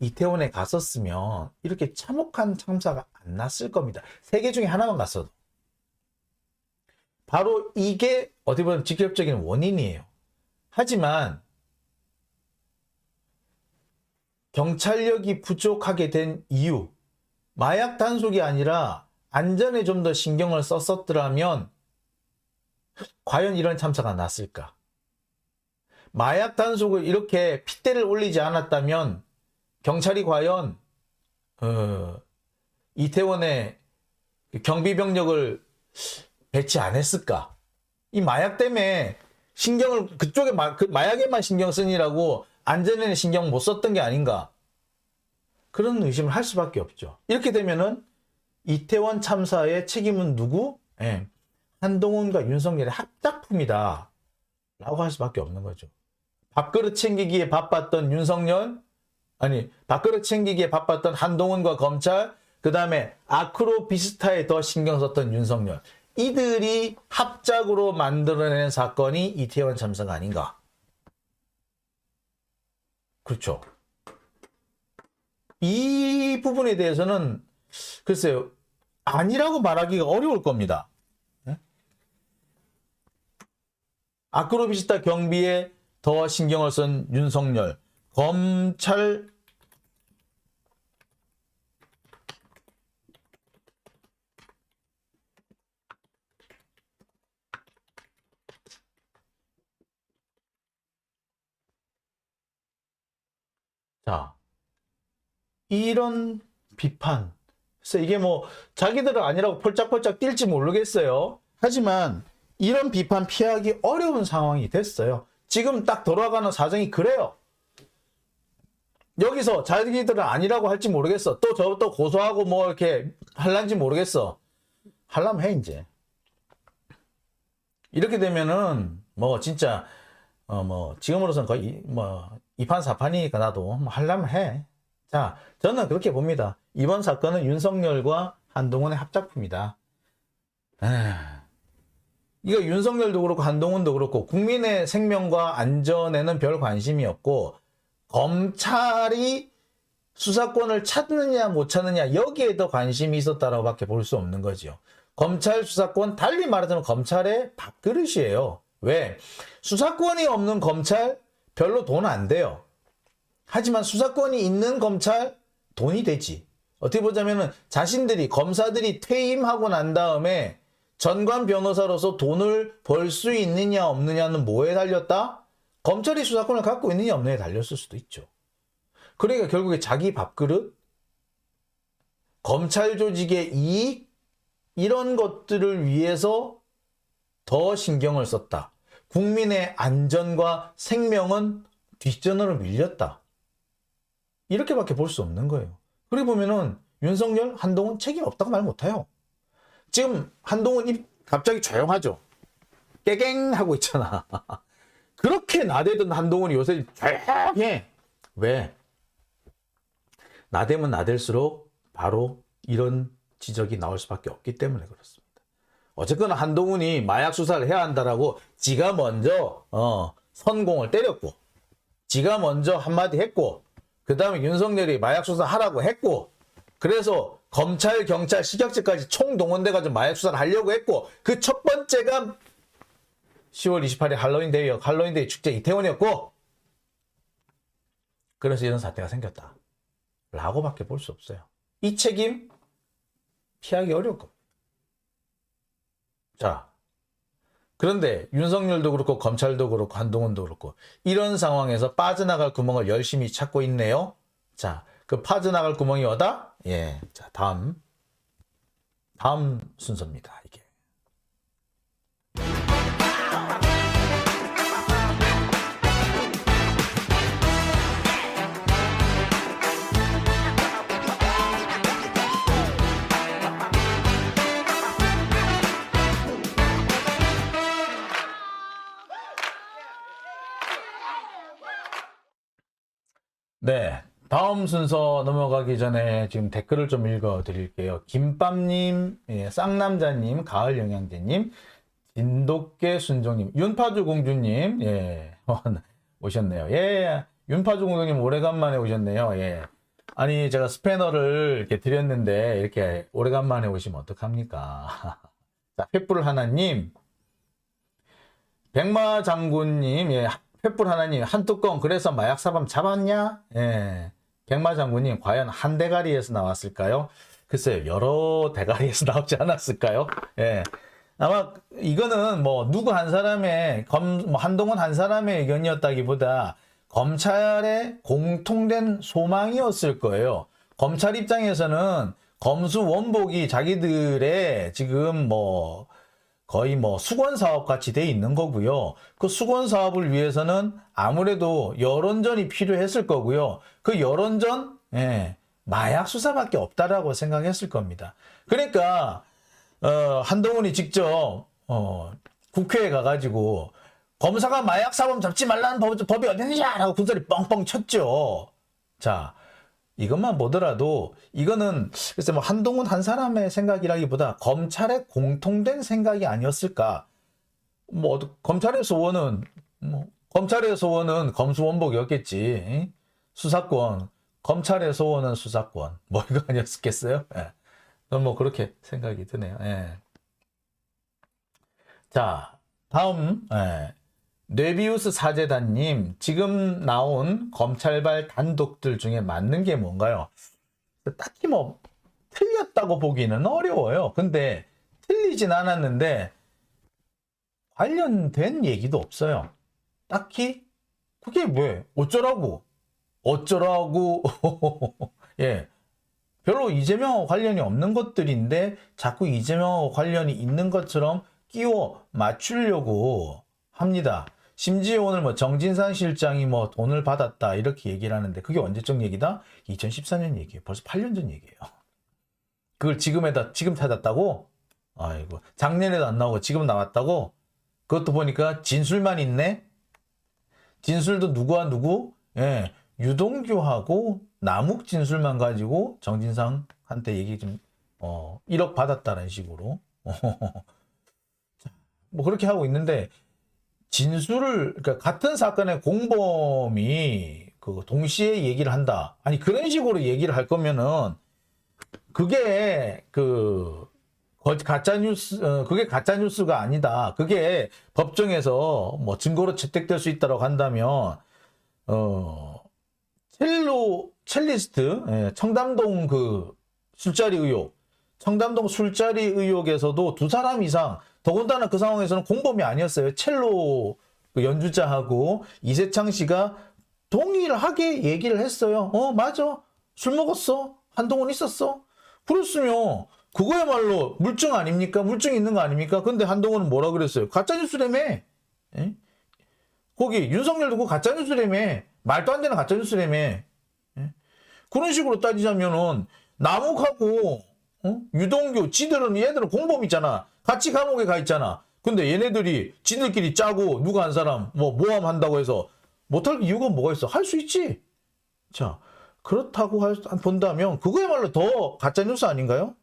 S1: 이태원에 갔었으면 이렇게 참혹한 참사가 안 났을 겁니다. 3개 중에 하나만 갔어도. 바로 이게 어떻게 보면 직접적인 원인이에요. 하지만 경찰력이 부족하게 된 이유, 마약 단속이 아니라 안전에 좀 더 신경을 썼었더라면 과연 이런 참사가 났을까? 마약 단속을 이렇게 핏대를 올리지 않았다면 경찰이 과연 이태원에 경비병력을 배치 안 했을까? 이 마약 때문에 신경을 그쪽에 그 마약에만 신경 쓰니라고 안전에는 신경 못 썼던 게 아닌가? 그런 의심을 할 수밖에 없죠. 이렇게 되면은 이태원 참사의 책임은 누구? 한동훈과 윤석열의 합작품이다 라고 할 수밖에 없는 거죠. 밥그릇 챙기기에 바빴던 밥그릇 챙기기에 바빴던 한동훈과 검찰, 그 다음에 아크로비스타에 더 신경 썼던 윤석열, 이들이 합작으로 만들어낸 사건이 이태원 참사가 아닌가. 그렇죠. 이 부분에 대해서는 글쎄요, 아니라고 말하기가 어려울 겁니다. 아크로비스타 경비에 더 신경을 쓴 윤석열, 검찰 자, 이런 비판. 그래서 이게 뭐 자기들은 아니라고 펄짝펄짝 뛸지 모르겠어요. 하지만 이런 비판 피하기 어려운 상황이 됐어요. 지금 딱 돌아가는 사정이 그래요. 여기서 자기들은 아니라고 할지 모르겠어. 또 저 고소하고 뭐 이렇게 할란지 모르겠어. 할라면 해 이제. 이렇게 되면은 뭐 진짜 뭐 지금으로선 거의 뭐 2판 4판이니까 나도 뭐 할라면 해. 자, 저는 그렇게 봅니다. 이번 사건은 윤석열과 한동훈의 합작품이다. 이거 윤석열도 그렇고 한동훈도 그렇고 국민의 생명과 안전에는 별 관심이 없고 검찰이 수사권을 찾느냐 못 찾느냐 여기에 더 관심이 있었다라고 밖에 볼 수 없는 거죠. 검찰 수사권, 달리 말하자면 검찰의 밥그릇이에요. 왜? 수사권이 없는 검찰 별로 돈 안 돼요. 하지만 수사권이 있는 검찰 돈이 되지. 어떻게 보자면은 자신들이 검사들이 퇴임하고 난 다음에 전관 변호사로서 돈을 벌 수 있느냐 없느냐는 뭐에 달렸다? 검찰이 수사권을 갖고 있느냐 없느냐에 달렸을 수도 있죠. 그러니까 결국에 자기 밥그릇, 검찰 조직의 이익 이런 것들을 위해서 더 신경을 썼다. 국민의 안전과 생명은 뒷전으로 밀렸다. 이렇게밖에 볼 수 없는 거예요. 그리고 보면은 윤석열, 한동훈 책임 없다고 말 못해요. 지금 한동훈 입 갑자기 조용하죠. 깨갱 하고 있잖아. 그렇게 나대던 한동훈이 요새 조용해. 왜? 나대면 나댈수록 바로 이런 지적이 나올 수밖에 없기 때문에 그렇습니다. 어쨌거나 한동훈이 마약 수사를 해야 한다라고 지가 먼저 선공을 때렸고 지가 먼저 한마디 했고 그 다음에 윤석열이 마약 수사 하라고 했고 그래서 검찰, 경찰, 식약처까지 총동원돼가지고 마약 수사를 하려고 했고 그 첫 번째가 10월 28일 할로윈데이 축제 이태원이었고 그래서 이런 사태가 생겼다. 라고밖에 볼 수 없어요. 이 책임 피하기 어려울 겁니다. 자, 그런데 윤석열도 그렇고 검찰도 그렇고 한동훈도 그렇고 이런 상황에서 빠져나갈 구멍을 열심히 찾고 있네요. 자, 그 빠져나갈 구멍이 어디다? 예, 자 다음 순서입니다. 이게. 네. 다음 순서 넘어가기 전에 지금 댓글을 좀 읽어 드릴게요. 김밥님, 예, 쌍남자님, 가을영양제님, 진돗개 순종님, 윤파주 공주님, 예, 오셨네요. 예, 윤파주 공주님 오래간만에 오셨네요. 예. 아니, 제가 스패너를 이렇게 드렸는데, 이렇게 오래간만에 오시면 어떡합니까? 자, 횃불 하나님, 백마 장군님, 예, 횃불 하나님, 한 뚜껑, 그래서 마약 사범 잡았냐? 예. 백마 장군님, 과연 한 대가리에서 나왔을까요? 글쎄요, 여러 대가리에서 나오지 않았을까요? 예. 아마 이거는 뭐 누구 한 사람의 한동훈 한 사람의 의견이었다기보다 검찰의 공통된 소망이었을 거예요. 검찰 입장에서는 검수 원복이 자기들의 지금 뭐 거의 뭐 수건 사업 같이 돼 있는 거고요. 그 수건 사업을 위해서는 아무래도 여론전이 필요했을 거고요. 그 여론전, 예, 마약 수사밖에 없다라고 생각했을 겁니다. 그러니까 한동훈이 직접 국회에 가가지고 검사가 마약 사범 잡지 말라는 법이 어딨느냐라고 군소리 뻥뻥 쳤죠. 자, 이것만 보더라도 이거는 글쎄 뭐 한동훈 한 사람의 생각이라기보다 검찰의 공통된 생각이 아니었을까. 뭐 검찰의 소원은 검수원복이었겠지. 수사권, 검찰의 소원은 수사권. 뭐 이거 아니었겠어요? 예. 저는 뭐 그렇게 생각이 드네요. 예. 자, 다음 뇌비우스 사재단님, 지금 나온 검찰발 단독들 중에 맞는 게 뭔가요? 딱히 뭐 틀렸다고 보기는 어려워요. 근데 틀리진 않았는데 관련된 얘기도 없어요. 딱히 그게 왜 어쩌라고 예, 별로 이재명하고 관련이 없는 것들인데 자꾸 이재명하고 관련이 있는 것처럼 끼워 맞추려고 합니다. 심지어 오늘 뭐 정진상 실장이 뭐 돈을 받았다 이렇게 얘기를 하는데 그게 언제적 얘기다? 2014년 얘기예요. 벌써 8년 전 얘기예요. 그걸 지금 찾았다고? 아이고, 작년에도 안 나오고 지금 나왔다고? 그것도 보니까 진술만 있네? 진술도 누구와 누구? 예, 유동규하고 남욱 진술만 가지고 정진상한테 얘기 좀 1억 받았다는 식으로 뭐 그렇게 하고 있는데 진술을 그러니까 같은 사건의 공범이 그 동시에 얘기를 한다. 아니 그런 식으로 얘기를 할 거면은 그게 가짜 뉴스 그게 가짜 뉴스가 아니다. 그게 법정에서 뭐 증거로 채택될 수 있다고 한다면 첼리스트 청담동 그 술자리 의혹 청담동 술자리 의혹에서도 2사람 이상 더군다나 그 상황에서는 공범이 아니었어요. 첼로 그 연주자하고 이세창 씨가 동일하게 얘기를 했어요. 맞아. 술 먹었어. 한동훈 있었어. 그랬으면 그거야말로 물증 아닙니까? 물증 있는 거 아닙니까? 근데 한동훈은 뭐라 그랬어요? 가짜뉴스라며. 예? 거기 윤석열도 그 가짜뉴스라며. 말도 안 되는 가짜뉴스라며. 예? 그런 식으로 따지자면은 남욱하고 유동규 얘들은 공범이잖아. 같이 감옥에 가 있잖아. 근데 얘네들이 지들끼리 짜고 누가 한 사람 뭐 모함한다고 해서 못할 이유가 뭐가 있어? 할 수 있지. 자, 그렇다고 본다면 그거야말로 더 가짜뉴스 아닌가요?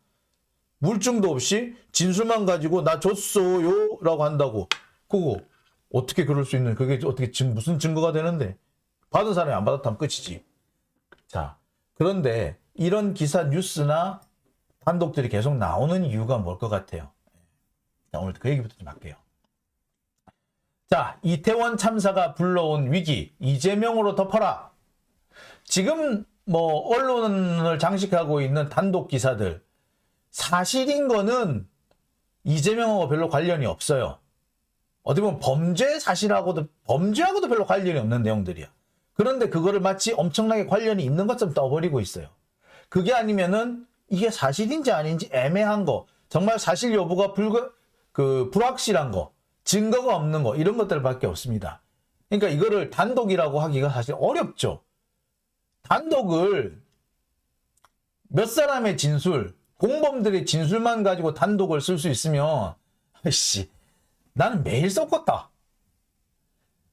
S1: 물증도 없이 진술만 가지고 나 줬어요 라고 한다고. 그거 어떻게 그럴 수 있는 그게 어떻게 지금 무슨 증거가 되는데 받은 사람이 안 받았다면 끝이지. 자, 그런데 이런 기사 뉴스나 단독들이 계속 나오는 이유가 뭘 것 같아요? 자, 오늘 그 얘기부터 좀 할게요. 자, 이태원 참사가 불러온 위기, 이재명으로 덮어라. 지금 뭐 언론을 장식하고 있는 단독 기사들 사실인 거는 이재명하고 별로 관련이 없어요. 어떻게 보면 범죄하고도 별로 관련이 없는 내용들이야. 그런데 그거를 마치 엄청나게 관련이 있는 것처럼 떠버리고 있어요. 그게 아니면은 이게 사실인지 아닌지 애매한 거, 정말 사실 여부가 불확실한 거, 증거가 없는 거 이런 것들밖에 없습니다. 그러니까 이거를 단독이라고 하기가 사실 어렵죠. 단독을 몇 사람의 진술, 공범들의 진술만 가지고 단독을 쓸 수 있으면 아이씨, 나는 매일 썼겠다.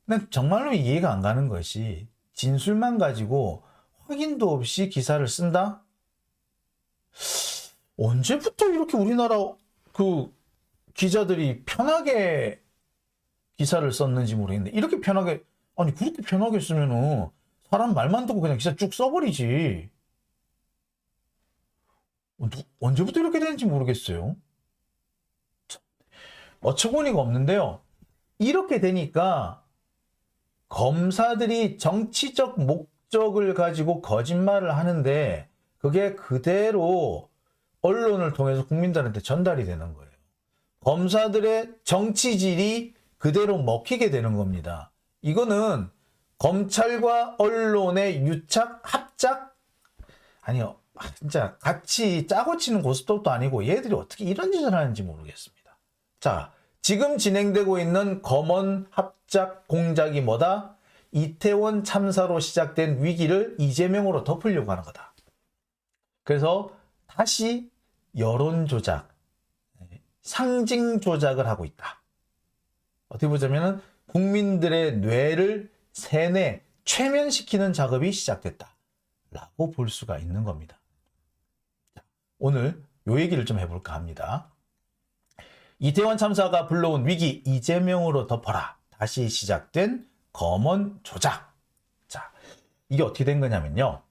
S1: 난 정말로 이해가 안 가는 것이 진술만 가지고 확인도 없이 기사를 쓴다? 언제부터 이렇게 우리나라 그 기자들이 편하게 기사를 썼는지 모르겠는데 이렇게 편하게 아니 그렇게 편하게 쓰면은 사람 말만 듣고 그냥 기사 쭉 써버리지. 언제부터 이렇게 되는지 모르겠어요. 어처구니가 없는데요. 이렇게 되니까 검사들이 정치적 목적을 가지고 거짓말을 하는데 그게 그대로 언론을 통해서 국민들한테 전달이 되는 거예요. 검사들의 정치질이 그대로 먹히게 되는 겁니다. 이거는 검찰과 언론의 유착, 합작? 아니요. 진짜 같이 짜고 치는 고스톱도 아니고 얘들이 어떻게 이런 짓을 하는지 모르겠습니다. 자, 지금 진행되고 있는 검언 합작 공작이 뭐다? 이태원 참사로 시작된 위기를 이재명으로 덮으려고 하는 거다. 그래서 다시 여론 조작, 상징 조작을 하고 있다. 어떻게 보자면 국민들의 뇌를 세뇌, 최면시키는 작업이 시작됐다. 라고 볼 수가 있는 겁니다. 오늘 요 얘기를 좀 해볼까 합니다. 이태원 참사가 불러온 위기 이재명으로 덮어라. 다시 시작된 검언 조작. 자, 이게 어떻게 된 거냐면요.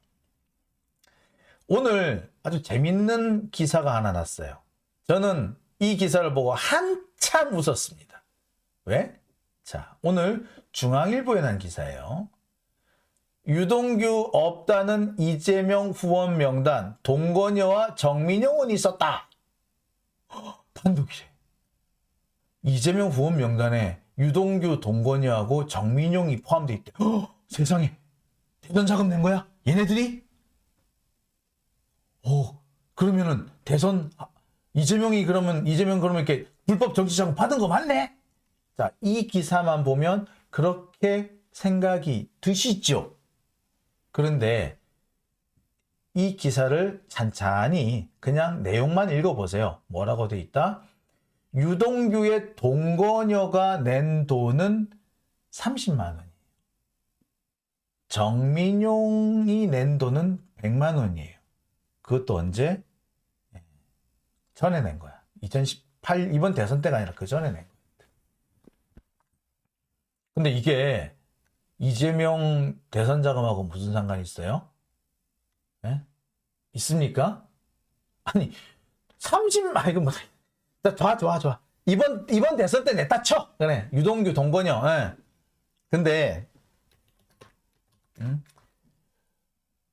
S1: 오늘 아주 재밌는 기사가 하나 났어요. 저는 이 기사를 보고 한참 웃었습니다. 왜? 자, 오늘 중앙일보에 난 기사예요. 유동규 없다는 이재명 후원 명단 동건여와 정민용은 있었다. 단독이래. 이재명 후원 명단에 유동규, 동건여하고 정민용이 포함되어 있대. 세상에. 대선 자금 낸 거야? 얘네들이? 그러면은 대선 이재명 그러면 이렇게 불법 정치자금 받은 거 맞네? 자, 이 기사만 보면 그렇게 생각이 드시죠? 그런데 이 기사를 찬찬히 그냥 내용만 읽어보세요. 뭐라고 돼 있다? 유동규의 동거녀가 낸 돈은 30만 원이에요. 정민용이 낸 돈은 100만 원이에요. 그것도 언제? 전에 낸 거야. 2018 이번 대선 때가 아니라 그 전에 낸 거야. 근데 이게 이재명 대선 자금하고 무슨 상관이 있어요? 예? 있습니까? 아니 30만 이거 뭐 좋아. 이번 대선 때 냈다 쳐. 그래. 유동규 동거녀. 예. 근데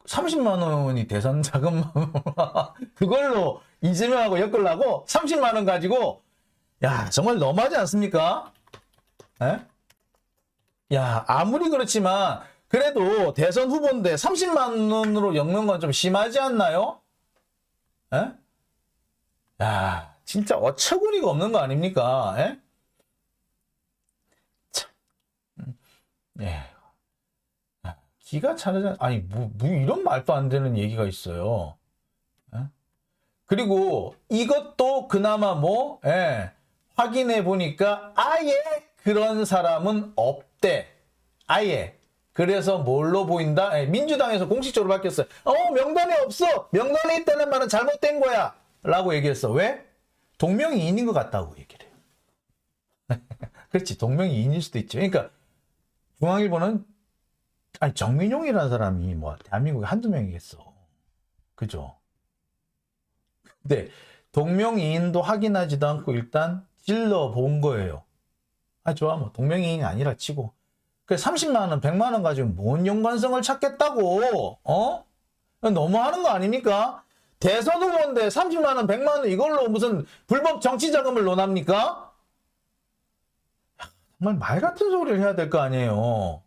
S1: 30만 원이 대선 자금 그걸로 이재명하고 엮으려고 30만 원 가지고 야 정말 너무하지 않습니까? 에? 야 아무리 그렇지만 그래도 대선 후보인데 30만 원으로 엮는 건 좀 심하지 않나요? 에? 야 진짜 어처구니가 없는 거 아닙니까? 에? 참. 예. 기가 차르잖아. 아니, 뭐 이런 말도 안 되는 얘기가 있어요. 에? 그리고 이것도 그나마 확인해 보니까 아예 그런 사람은 없대. 아예. 그래서 뭘로 보인다? 민주당에서 공식적으로 바뀌었어요. 명단에 없어. 명단에 있다는 말은 잘못된 거야. 라고 얘기했어. 왜? 동명이인인 것 같다고 얘기를 해요. 그렇지. 동명이인일 수도 있죠. 그러니까 중앙일보는 아니 정민용이라는 사람이 뭐 대한민국에 한두 명이겠어. 그죠? 근데 동명이인도 확인하지도 않고 일단 찔러 본 거예요. 아 좋아 뭐 동명이인이 아니라 치고. 그 30만 원, 100만 원 가지고 뭔 연관성을 찾겠다고? 너무하는 거 아닙니까? 대선 후보인데 30만 원, 100만 원 이걸로 무슨 불법 정치 자금을 논합니까? 정말 말 같은 소리를 해야 될 거 아니에요.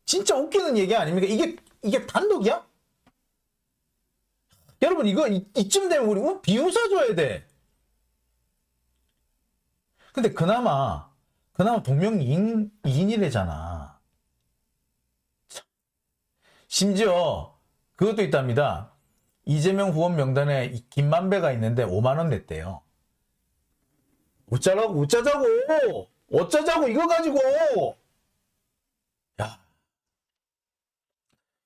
S1: 진짜 웃기는 얘기 아닙니까? 이게 단독이야? 여러분, 이쯤 되면 우리 비웃어줘야 돼. 근데 그나마 동명이인이래잖아. 심지어 그것도 있답니다. 이재명 후보 명단에 김만배가 있는데 5만 원 냈대요. 어쩌자고 이거 가지고. 야.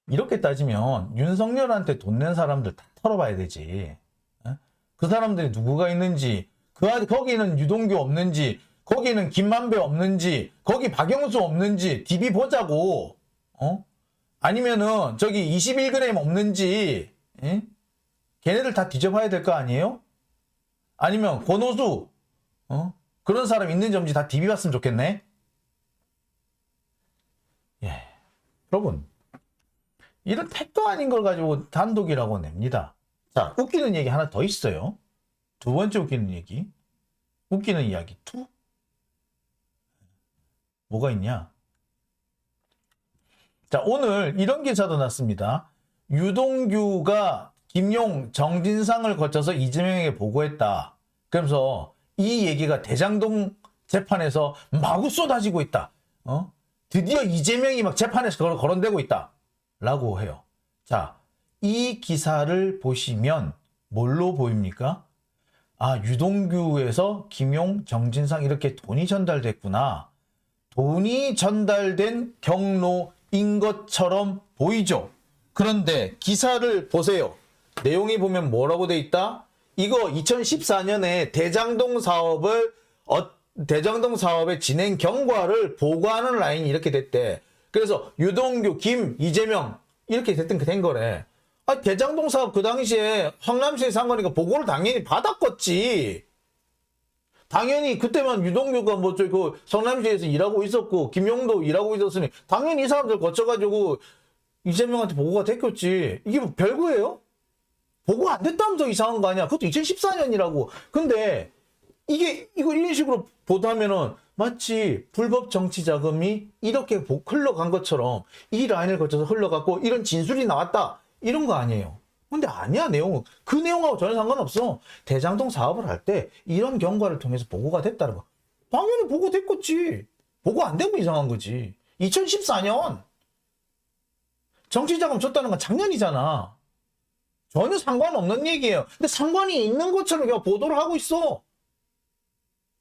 S1: 이렇게 따지면 윤석열한테 돈 낸 사람들 다 털어봐야 되지. 그 사람들이 누구가 있는지, 거기는 유동규 없는지, 거기는 김만배 없는지, 거기 박영수 없는지 DB 보자고. 아니면은 저기 21g 없는지, 걔네들 다 뒤져봐야 될 거 아니에요? 아니면 권오수, 그런 사람 있는지 없는지 다 DB 봤으면 좋겠네. 예, 여러분. 이런 택도 아닌 걸 가지고 단독이라고 냅니다. 자, 웃기는 얘기 하나 더 있어요. 두 번째 웃기는 얘기. 웃기는 이야기 2. 뭐가 있냐? 자, 오늘 이런 기사도 났습니다. 유동규가 김용, 정진상을 거쳐서 이재명에게 보고했다. 그러면서 이 얘기가 대장동 재판에서 마구 쏟아지고 있다. 드디어 이재명이 막 재판에서 거론되고 있다. 라고 해요. 자, 이 기사를 보시면 뭘로 보입니까? 아, 유동규에서 김용, 정진상 이렇게 돈이 전달됐구나. 돈이 전달된 경로인 것처럼 보이죠? 그런데 기사를 보세요. 내용이 보면 뭐라고 돼 있다? 이거 2014년에 대장동 사업의 진행 경과를 보고하는 라인이 이렇게 됐대. 그래서 유동규, 김, 이재명 이렇게 된 거래. 아, 대장동 사업 그 당시에 성남시에 산 거니까 보고를 당연히 받았겠지. 당연히 그때만 유동규가 그 성남시에서 일하고 있었고 김용도 일하고 있었으니 당연히 이 사람들 거쳐가지고 이재명한테 보고가 됐겠지. 이게 뭐 별거예요? 보고 안 됐다면서 이상한 거 아니야? 그것도 2014년이라고. 근데 이거 이런 식으로 보도하면은 마치 불법 정치 자금이 이렇게 흘러간 것처럼 이 라인을 거쳐서 흘러갔고 이런 진술이 나왔다. 이런 거 아니에요. 근데 아니야, 내용은. 그 내용하고 전혀 상관없어. 대장동 사업을 할 때 이런 경과를 통해서 보고가 됐다는 거. 당연히 보고됐겠지. 보고 안 되면 이상한 거지. 2014년 정치자금 줬다는 건 작년이잖아. 전혀 상관없는 얘기예요. 근데 상관이 있는 것처럼 그냥 보도를 하고 있어.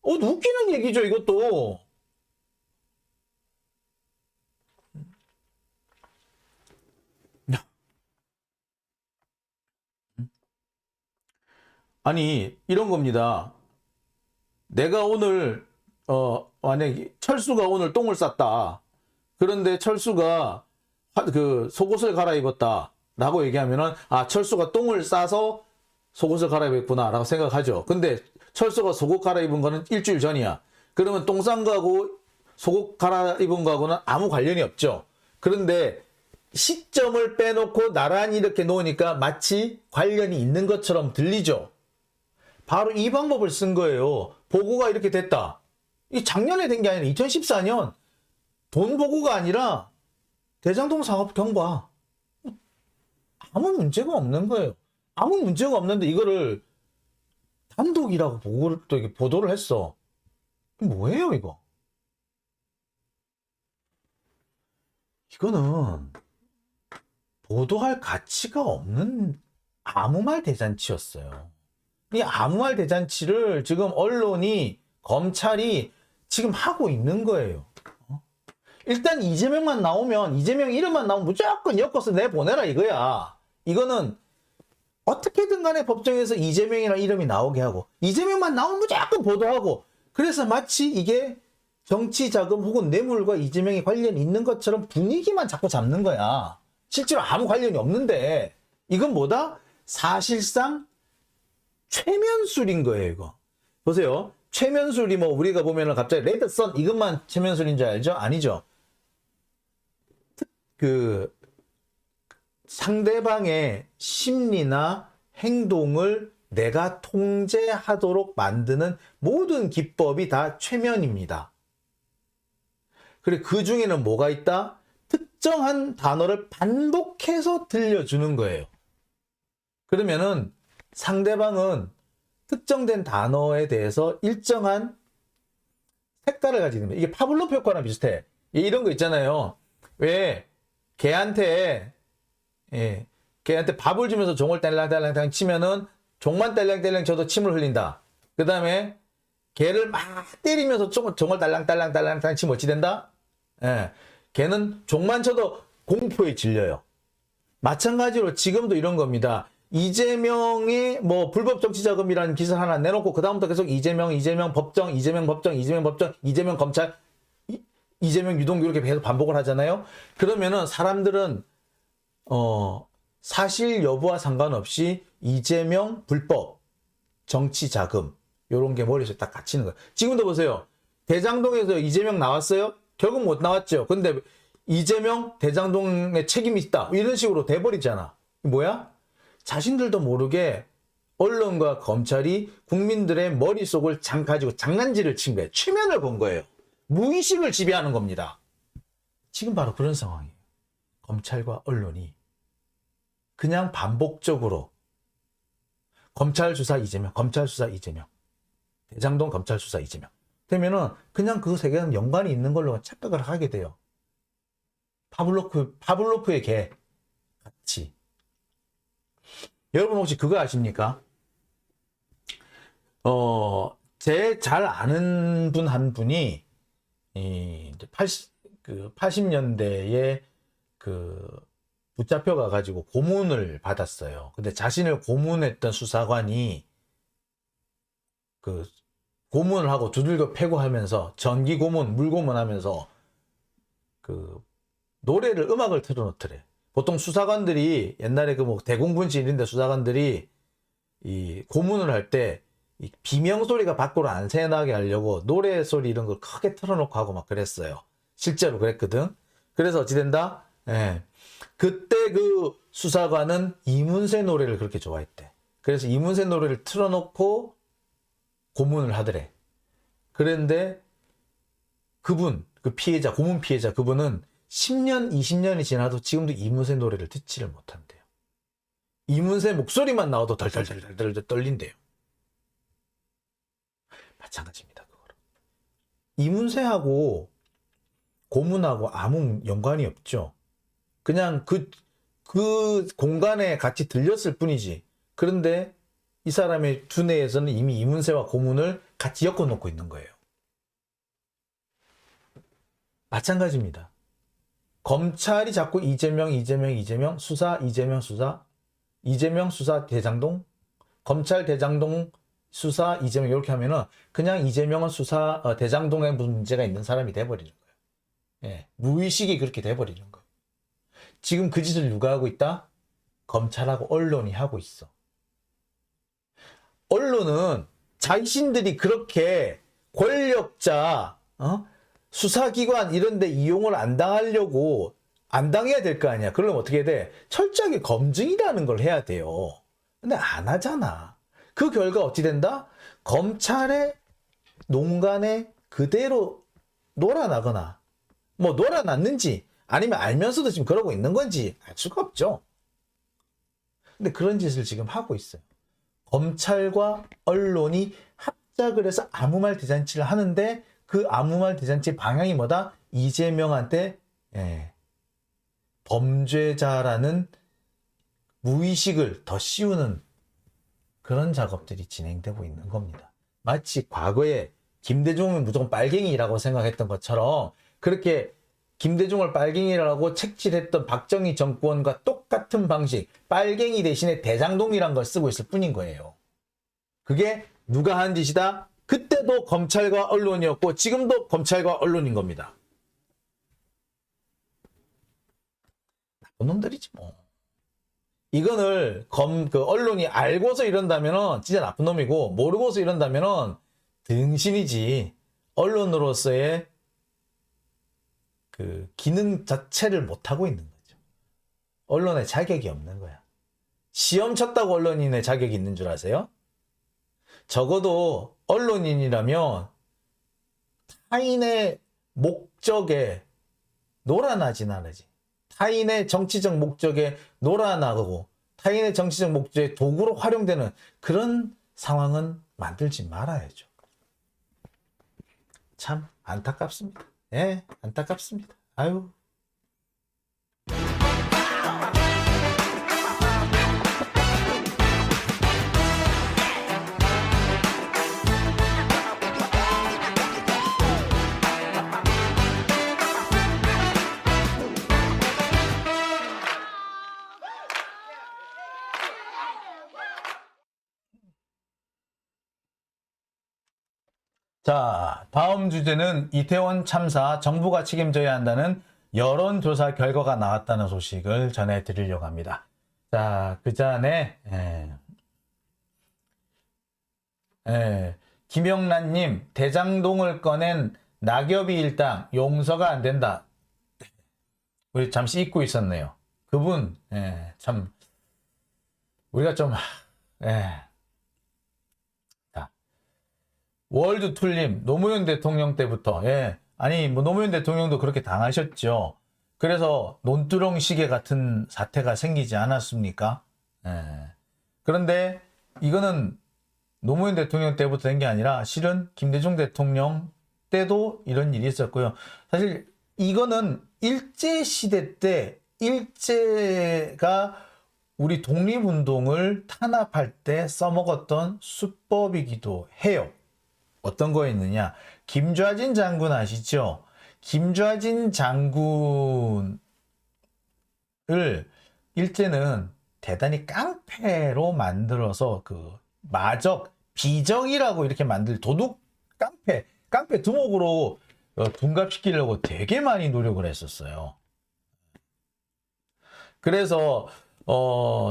S1: 웃기는 얘기죠, 이것도. 아니, 이런 겁니다. 내가 오늘, 만약에 철수가 오늘 똥을 쌌다. 그런데 철수가 속옷을 갈아입었다. 라고 얘기하면은, 아, 철수가 똥을 싸서 속옷을 갈아입었구나. 라고 생각하죠. 근데 철수가 속옷 갈아입은 거는 일주일 전이야. 그러면 똥 싼 거하고 속옷 갈아입은 거하고는 아무 관련이 없죠. 그런데 시점을 빼놓고 나란히 이렇게 놓으니까 마치 관련이 있는 것처럼 들리죠. 바로 이 방법을 쓴 거예요. 보고가 이렇게 됐다. 이 작년에 된 게 아니라 2014년 돈 보고가 아니라 대장동 사업 경과. 아무 문제가 없는 거예요. 아무 문제가 없는데 이거를 단독이라고 보도를 했어. 뭐예요, 이거? 이거는 보도할 가치가 없는 아무 말 대잔치였어요. 이 아무 말 대잔치를 지금 언론이, 검찰이 지금 하고 있는 거예요. 일단 이재명만 나오면, 이재명 이름만 나오면 무조건 엮어서 내보내라 이거야. 이거는 어떻게든 간에 법정에서 이재명이라는 이름이 나오게 하고, 이재명만 나오면 무조건 보도하고, 그래서 마치 이게 정치자금 혹은 뇌물과 이재명이 관련이 있는 것처럼 분위기만 자꾸 잡는 거야. 실제로 아무 관련이 없는데, 이건 뭐다? 사실상 최면술인 거예요, 이거. 보세요. 최면술이 뭐 우리가 보면은 갑자기 레드선 이것만 최면술인 줄 알죠? 아니죠. 상대방의 심리나 행동을 내가 통제하도록 만드는 모든 기법이 다 최면입니다. 그리고 그 중에는 뭐가 있다? 특정한 단어를 반복해서 들려주는 거예요. 그러면은 상대방은 특정된 단어에 대해서 일정한 색깔을 가지는 거예요. 이게 파블로프 효과랑 비슷해. 이런 거 있잖아요. 왜 개한테 밥을 주면서 종을 딸랑딸랑 치면은 종만 딸랑딸랑 쳐도 침을 흘린다. 그 다음에 개를 막 때리면서 종을 딸랑딸랑 치면 어찌 된다? 개는 종만 쳐도 공포에 질려요. 마찬가지로 지금도 이런 겁니다. 이재명의 뭐 불법 정치자금이라는 기사를 하나 내놓고 그다음부터 계속 이재명 법정, 이재명 검찰, 이재명 유동규 이렇게 계속 반복을 하잖아요. 그러면은 사람들은 사실 여부와 상관없이 이재명 불법 정치자금 요런 게 머릿속에 딱 갇히는 거예요. 지금도 보세요. 대장동에서 이재명 나왔어요? 결국 못 나왔죠. 근데 이재명 대장동에 책임이 있다. 이런 식으로 돼버리잖아. 뭐야? 자신들도 모르게 언론과 검찰이 국민들의 머릿속을 가지고 장난질을 친 거예요. 최면을 본 거예요. 무의식을 지배하는 겁니다. 지금 바로 그런 상황이에요. 검찰과 언론이 그냥 반복적으로 검찰 수사 이재명, 검찰 수사 이재명, 대장동 검찰 수사 이재명 되면은 그냥 그 세 개는 연관이 있는 걸로 착각을 하게 돼요. 파블로프의 개 같이. 여러분 혹시 그거 아십니까? 제 잘 아는 분 한 분이 이제 80년대에 붙잡혀 가지고 고문을 받았어요. 근데 자신을 고문했던 수사관이 고문을 하고 두들겨 패고 하면서 전기 고문, 물 고문하면서 음악을 틀어놓더래. 보통 수사관들이 옛날에 대공분실 이런데 수사관들이 이 고문을 할 때 비명 소리가 밖으로 안 새나게 하려고 노래 소리 이런 걸 크게 틀어놓고 하고 막 그랬어요. 실제로 그랬거든. 그래서 어찌 된다? 그때 그 수사관은 이문세 노래를 그렇게 좋아했대. 그래서 이문세 노래를 틀어놓고 고문을 하더래. 그런데 그분, 고문 피해자 그분은 10년, 20년이 지나도 지금도 이문세 노래를 듣지를 못한대요. 이문세 목소리만 나와도 덜덜덜덜 떨린대요. 마찬가지입니다. 그거로. 이문세하고 고문하고 아무 연관이 없죠. 그냥 그 공간에 같이 들렸을 뿐이지. 그런데 이 사람의 두뇌에서는 이미 이문세와 고문을 같이 엮어놓고 있는 거예요. 마찬가지입니다. 검찰이 자꾸 이재명 수사, 이재명 수사 대장동, 검찰 대장동 수사 이재명 이렇게 하면은 그냥 이재명은 수사 대장동에 문제가 있는 사람이 돼버리는 거예요. 예, 무의식이 그렇게 돼버리는 거예요. 지금 그 짓을 누가 하고 있다? 검찰하고 언론이 하고 있어. 언론은 자신들이 그렇게 권력자, 수사기관 이런 데 이용을 안 당하려고 안 당해야 될 거 아니야. 그러면 어떻게 해야 돼? 철저하게 검증이라는 걸 해야 돼요. 근데 안 하잖아. 그 결과 어찌 된다? 검찰의 농간에 그대로 놀아나거나 뭐 놀아났는지 아니면 알면서도 지금 그러고 있는 건지 알 수가 없죠. 근데 그런 짓을 지금 하고 있어요. 검찰과 언론이 합작을 해서 아무 말 대잔치를 하는데 그 아무 말 대잔치 방향이 뭐다? 이재명한테 범죄자라는 무의식을 더 씌우는 그런 작업들이 진행되고 있는 겁니다. 마치 과거에 김대중은 무조건 빨갱이라고 생각했던 것처럼 그렇게 김대중을 빨갱이라고 책질했던 박정희 정권과 똑같은 방식, 빨갱이 대신에 대장동이란 걸 쓰고 있을 뿐인 거예요. 그게 누가 한 짓이다? 그때도 검찰과 언론이었고 지금도 검찰과 언론인 겁니다. 나쁜 놈들이지 뭐. 이거를 언론이 알고서 이런다면은 진짜 나쁜 놈이고 모르고서 이런다면은 등신이지. 언론으로서의 그 기능 자체를 못하고 있는 거죠. 언론에 자격이 없는 거야. 시험 쳤다고 언론인의 자격이 있는 줄 아세요? 적어도 언론인이라면 타인의 목적에 놀아나진 않으지. 타인의 정치적 목적에 놀아나고 타인의 정치적 목적의 도구로 활용되는 그런 상황은 만들지 말아야죠. 참 안타깝습니다. 예, 안타깝습니다. 아유. 자, 다음 주제는 이태원 참사 정부가 책임져야 한다는 여론조사 결과가 나왔다는 소식을 전해드리려고 합니다. 자, 그 전에 김영란님 대장동을 꺼낸 낙엽이 일당 용서가 안 된다. 우리 잠시 잊고 있었네요. 그분 참 우리가 좀 월드툴님, 노무현 대통령 때부터, 아니, 뭐, 노무현 대통령도 그렇게 당하셨죠. 그래서 논두렁 시계 같은 사태가 생기지 않았습니까? 그런데 이거는 노무현 대통령 때부터 된 게 아니라 실은 김대중 대통령 때도 이런 일이 있었고요. 사실 이거는 일제시대 때 일제가 우리 독립운동을 탄압할 때 써먹었던 수법이기도 해요. 어떤 거였느냐? 김좌진 장군 아시죠? 김좌진 장군을 일제는 대단히 깡패로 만들어서 그 마적, 비적이라고 이렇게 만들 도둑 깡패 두목으로 둔갑시키려고 되게 많이 노력을 했었어요. 그래서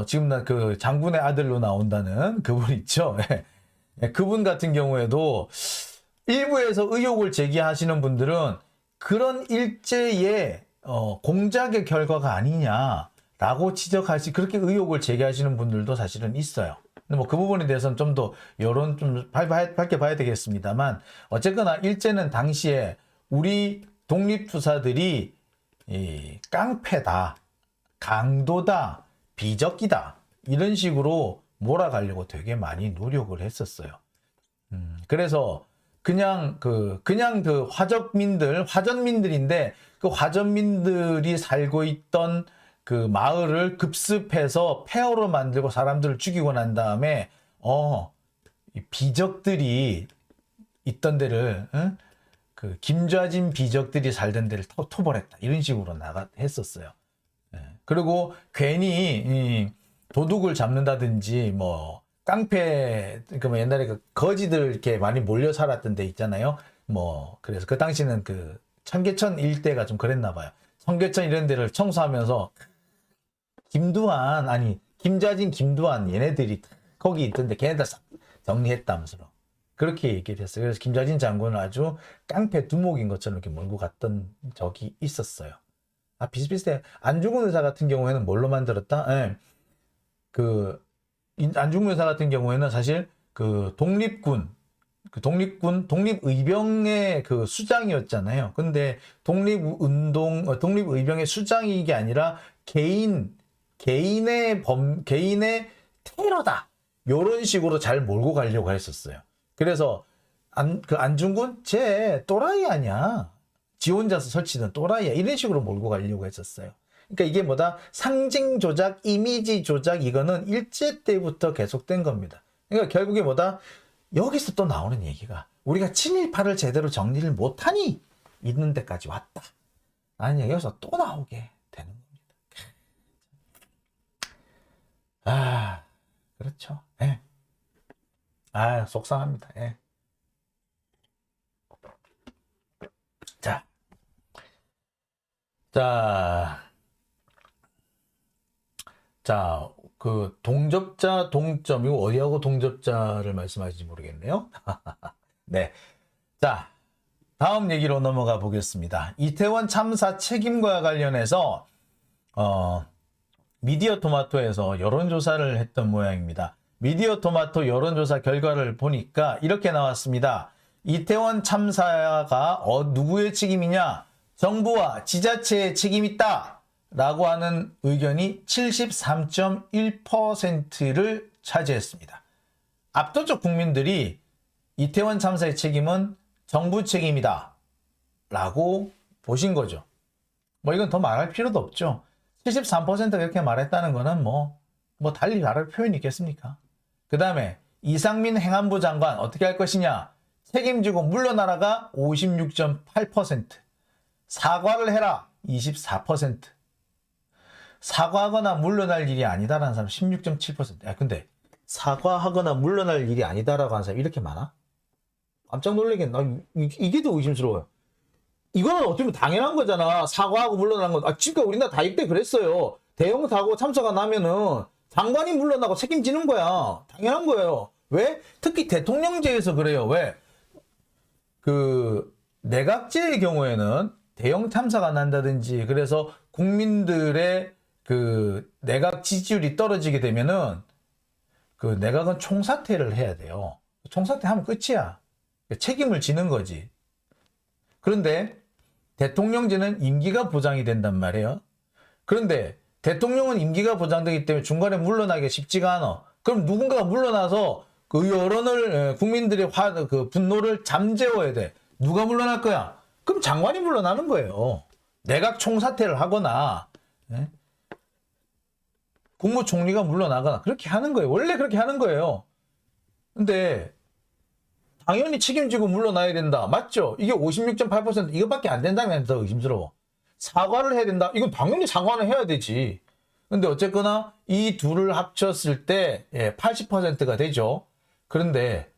S1: 지금 그 장군의 아들로 나온다는 그분 있죠? 그분 같은 경우에도 일부에서 의혹을 제기하시는 분들은 그런 일제의 공작의 결과가 아니냐라고 지적하시 그렇게 의혹을 제기하시는 분들도 사실은 있어요. 근데 뭐 그 부분에 대해서는 좀 더 여론 좀 밝게 봐야 되겠습니다만 어쨌거나 일제는 당시에 우리 독립투사들이 깡패다, 강도다, 비적기다 이런 식으로 몰아가려고 되게 많이 노력을 했었어요. 그래서 그냥 그 화전민들인데 그 화전민들이 살고 있던 그 마을을 급습해서 폐허로 만들고 사람들을 죽이고 난 다음에 이 비적들이 있던 데를 그 김좌진 비적들이 살던 데를 토벌했다 이런 식으로 했었어요. 그리고 괜히 이 도둑을 잡는다든지 뭐 깡패 그 옛날에 그 거지들 이렇게 많이 몰려 살았던 데 있잖아요. 뭐 그래서 그 당시는 그 청계천 일대가 좀 그랬나 봐요. 청계천 이런 데를 청소하면서 김좌진 김두한 얘네들이 거기 있던데 걔네들 싹 정리했다면서 그렇게 얘기를 했어요. 그래서 김좌진 장군을 아주 깡패 두목인 것처럼 이렇게 몰고 갔던 적이 있었어요. 비슷비슷해. 안중근 의사 같은 경우에는 뭘로 만들었다? 예. 안중근 의사 같은 경우에는 사실 그 독립의병의 그 수장이었잖아요. 근데 독립의병의 수장이 게 아니라 개인의 테러다. 요런 식으로 잘 몰고 가려고 했었어요. 그래서 안중근 쟤 또라이 아니야. 지 혼자서 설치는 또라이야. 이런 식으로 몰고 가려고 했었어요. 그러니까 이게 뭐다? 상징 조작, 이미지 조작 이거는 일제 때부터 계속된 겁니다. 그러니까 결국에 뭐다? 여기서 또 나오는 얘기가 우리가 친일파를 제대로 정리를 못하니 있는 데까지 왔다. 아니 여기서 또 나오게 되는 겁니다. 그렇죠. 예. 속상합니다. 예. 그 동접자 동점 이거 어디하고 동접자를 말씀하실지 모르겠네요. 네. 자, 다음 얘기로 넘어가 보겠습니다. 이태원 참사 책임과 관련해서 미디어 토마토에서 여론조사를 했던 모양입니다. 미디어 토마토 여론조사 결과를 보니까 이렇게 나왔습니다. 이태원 참사가 누구의 책임이냐? 정부와 지자체의 책임이 있다. 라고 하는 의견이 73.1%를 차지했습니다. 압도적 국민들이 이태원 참사의 책임은 정부 책임이다. 라고 보신 거죠. 뭐 이건 더 말할 필요도 없죠. 73%가 그렇게 말했다는 거는 뭐 달리 말할 표현이 있겠습니까? 그 다음에 이상민 행안부 장관 어떻게 할 것이냐? 책임지고 물러나라가 56.8%, 사과를 해라 24%, 사과하거나 물러날 일이 아니다라는 사람 16.7%. 야, 근데 사과하거나 물러날 일이 아니다라고 하는 사람이 이렇게 많아? 깜짝 놀라겠나? 이게 더 의심스러워요. 이거는 어쩌면 당연한 거잖아. 사과하고 물러나는 건. 지금까지 우리나라 다 이때 그랬어요. 대형 사고 참사가 나면은 장관이 물러나고 책임지는 거야. 당연한 거예요. 왜? 특히 대통령제에서 그래요. 왜? 그 내각제의 경우에는 대형 참사가 난다든지 그래서 국민들의 그 내각 지지율이 떨어지게 되면은 그 내각은 총사퇴를 해야 돼요. 총사퇴하면 끝이야. 책임을 지는 거지. 그런데 대통령제는 임기가 보장이 된단 말이에요. 그런데 대통령은 임기가 보장되기 때문에 중간에 물러나기가 쉽지가 않아. 그럼 누군가가 물러나서 그 여론을 국민들의 그 분노를 잠재워야 돼. 누가 물러날 거야? 그럼 장관이 물러나는 거예요. 내각 총사퇴를 하거나 국무총리가 물러나거나 그렇게 하는 거예요. 원래 그렇게 하는 거예요. 근데 당연히 책임지고 물러나야 된다. 맞죠? 이게 56.8% 이것밖에 안 된다면 더 의심스러워. 사과를 해야 된다. 이건 당연히 사과는 해야 되지. 근데 어쨌거나 이 둘을 합쳤을 때 80%가 되죠. 그런데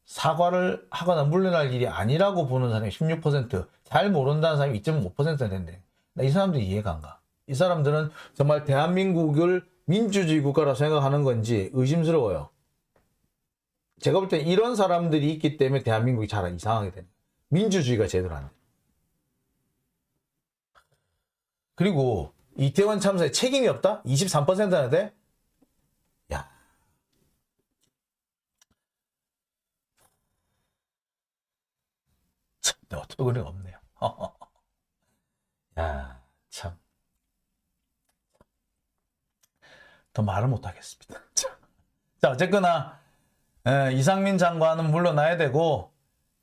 S1: 사과를 하거나 물러날 일이 아니라고 보는 사람이 16%, 잘 모른다는 사람이 2.5%가 된대. 나 이 사람들이 이해가 안 가. 이 사람들은 정말 대한민국을 민주주의 국가라 생각하는 건지 의심스러워요. 제가 볼 때 이런 사람들이 있기 때문에 대한민국이 잘 이상하게 되는. 민주주의가 제대로 안 돼. 그리고 이태원 참사에 책임이 없다? 23%나 돼? 야. 참, 어처구니가 없네요. 야, 참. 더 말을 못 하겠습니다. 자, 어쨌거나 이상민 장관은 물러나야 되고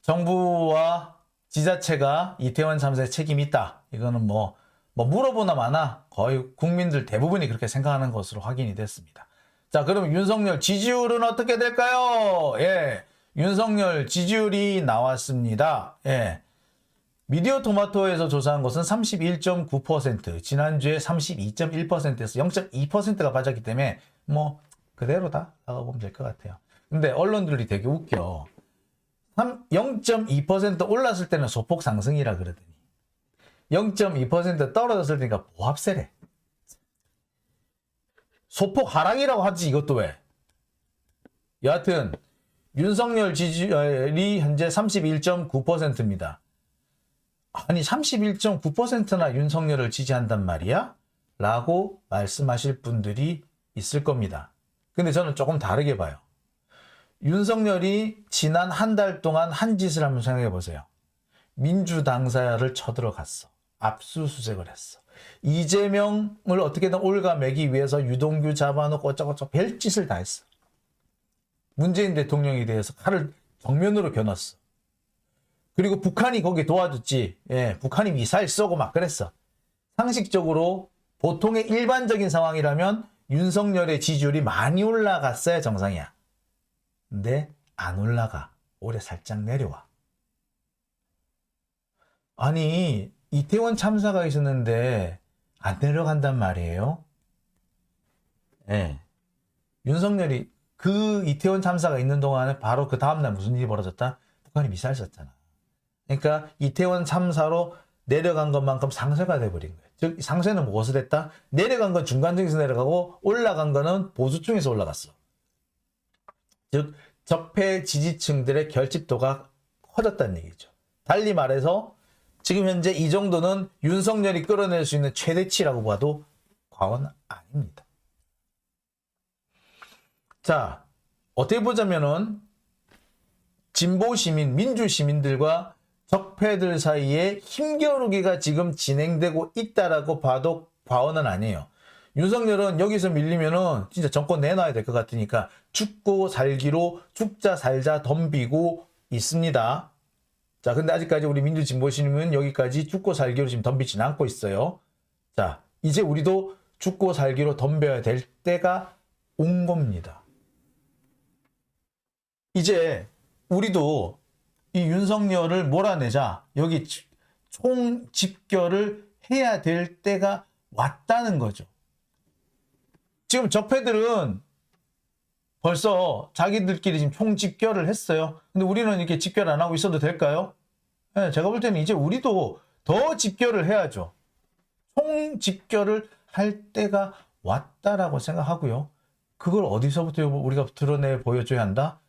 S1: 정부와 지자체가 이태원 참사에 책임이 있다. 이거는 뭐 물어보나 마나 거의 국민들 대부분이 그렇게 생각하는 것으로 확인이 됐습니다. 자, 그럼 윤석열 지지율은 어떻게 될까요? 예, 윤석열 지지율이 나왔습니다. 예. 미디어 토마토에서 조사한 것은 31.9%, 지난주에 32.1%에서 0.2%가 빠졌기 때문에 뭐 그대로다라고 보면 될 것 같아요. 근데 언론들이 되게 웃겨. 0.2% 올랐을 때는 소폭 상승이라 그러더니 0.2% 떨어졌을 때니까 보합세래. 소폭 하락이라고 하지 이것도 왜. 여하튼 윤석열 지지율이 현재 31.9%입니다. 아니 31.9%나 윤석열을 지지한단 말이야? 라고 말씀하실 분들이 있을 겁니다. 근데 저는 조금 다르게 봐요. 윤석열이 지난 한 달 동안 한 짓을 한번 생각해 보세요. 민주당사를 쳐들어갔어. 압수수색을 했어. 이재명을 어떻게든 올가매기 위해서 유동규 잡아놓고 어쩌고저쩌고 별짓을 다 했어. 문재인 대통령에 대해서 칼을 정면으로 겨눴어. 그리고 북한이 거기 도와줬지. 예, 북한이 미사일 쏘고 막 그랬어. 상식적으로 보통의 일반적인 상황이라면 윤석열의 지지율이 많이 올라갔어야 정상이야. 근데 안 올라가. 올해 살짝 내려와. 아니 이태원 참사가 있었는데 안 내려간단 말이에요. 예. 윤석열이 그 이태원 참사가 있는 동안에 바로 그 다음날 무슨 일이 벌어졌다? 북한이 미사일 쐈잖아. 그러니까 이태원 참사로 내려간 것만큼 상쇄가 돼버린 거예요. 즉 상쇄는 무엇을 했다? 내려간 건 중간층에서 내려가고 올라간 거는 보수층에서 올라갔어. 즉 적폐 지지층들의 결집도가 커졌다는 얘기죠. 달리 말해서 지금 현재 이 정도는 윤석열이 끌어낼 수 있는 최대치라고 봐도 과언 아닙니다. 자, 어떻게 보자면은 진보 시민, 민주 시민들과 적폐들 사이에 힘겨루기가 지금 진행되고 있다라고 봐도 과언은 아니에요. 윤석열은 여기서 밀리면은 진짜 정권 내놔야 될 것 같으니까 죽고 살기로 죽자 살자 덤비고 있습니다. 자, 근데 아직까지 우리 민주 진보 시민은 여기까지 죽고 살기로 지금 덤비지는 않고 있어요. 자, 이제 우리도 죽고 살기로 덤벼야 될 때가 온 겁니다. 이제 우리도 이 윤석열을 몰아내자 여기 총 집결을 해야 될 때가 왔다는 거죠. 지금 적폐들은 벌써 자기들끼리 지금 총 집결을 했어요. 근데 우리는 이렇게 집결 안 하고 있어도 될까요? 네, 제가 볼 때는 이제 우리도 더 집결을 해야죠. 총 집결을 할 때가 왔다라고 생각하고요. 그걸 어디서부터 우리가 드러내 보여줘야 한다?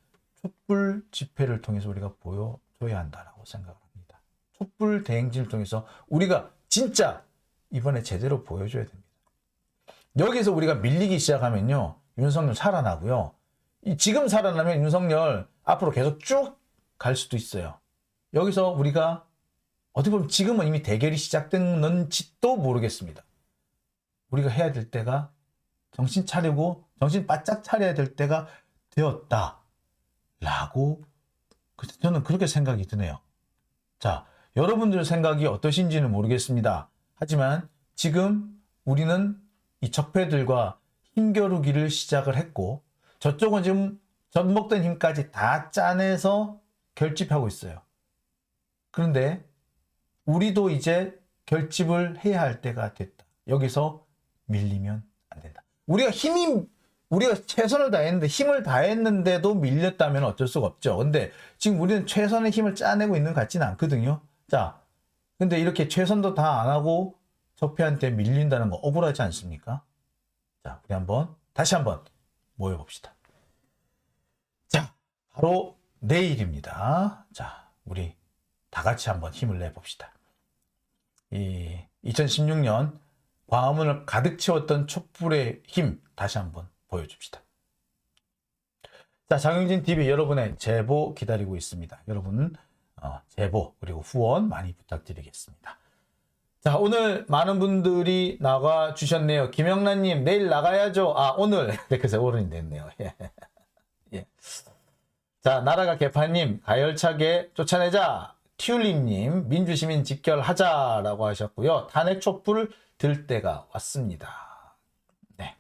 S1: 촛불 집회를 통해서 우리가 보여줘야 한다라고 생각을 합니다. 촛불 대행진을 통해서 우리가 진짜 이번에 제대로 보여줘야 됩니다. 여기서 우리가 밀리기 시작하면요. 윤석열 살아나고요. 지금 살아나면 윤석열 앞으로 계속 쭉 갈 수도 있어요. 여기서 우리가 어떻게 보면 지금은 이미 대결이 시작됐는지도 모르겠습니다. 우리가 해야 될 때가 정신 차리고 정신 바짝 차려야 될 때가 되었다. 라고 저는 그렇게 생각이 드네요. 자, 여러분들 생각이 어떠신지는 모르겠습니다. 하지만 지금 우리는 이 적폐들과 힘겨루기를 시작을 했고 저쪽은 지금 젖먹던 힘까지 다 짜내서 결집하고 있어요. 그런데 우리도 이제 결집을 해야 할 때가 됐다. 여기서 밀리면 안 된다. 우리가 최선을 다했는데 힘을 다했는데도 밀렸다면 어쩔 수가 없죠. 근데 지금 우리는 최선의 힘을 짜내고 있는 것 같지는 않거든요. 자, 근데 이렇게 최선도 다 안 하고 적폐한테 밀린다는 거 억울하지 않습니까? 자, 우리 다시 한번 모여봅시다. 자, 바로 내일입니다. 자, 우리 다 같이 한번 힘을 내봅시다. 2016년 광화문을 가득 채웠던 촛불의 힘 다시 한번 보여줍시다. 자, 장영진 TV 여러분의 제보 기다리고 있습니다. 여러분 제보 그리고 후원 많이 부탁드리겠습니다. 자, 오늘 많은 분들이 나가 주셨네요. 김영란님, 내일 나가야죠. 아, 오늘. 이렇게 해서 어른이 됐네요. 예. 예. 자, 나라가 개판님, 가열차게 쫓아내자. 튤립님, 민주시민 집결하자라고 하셨고요. 탄핵 촛불 들 때가 왔습니다. 네.